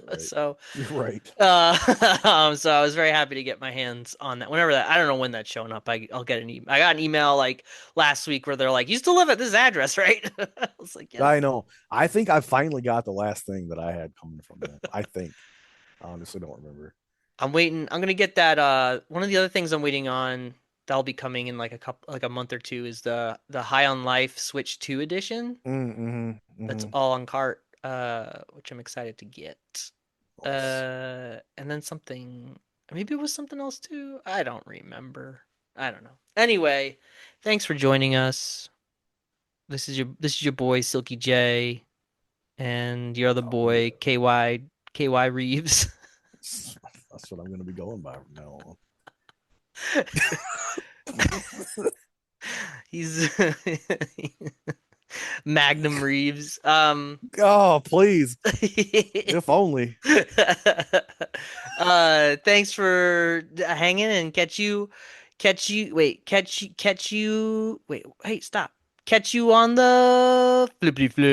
Right. So You're right. so I was very happy to get my hands on that. Whenever that, I don't know when that's showing up. I'll get an email. I got an email like last week where they're like, "You still live at this address, right?" I was like, "Yes." I know. I think I finally got the last thing that I had coming from them. I think. I honestly don't remember. I'm waiting. I'm gonna get that. One of the other things I'm waiting on. that'll be coming in like a month or two is the High on Life Switch 2 edition. Mm-hmm. That's Mm-hmm. all on cart, which I'm excited to get. Nice. And then something, maybe it was something else too. I don't remember. I don't know. Anyway, thanks for joining us. This is your boy Silky J and your other Oh yeah. boy KY Reeves. That's what I'm gonna be going by from now on. He's Magnum Reeves. Oh, please. If only. Thanks for hanging and catch you, wait, hey, stop. Catch you on the flippity flip.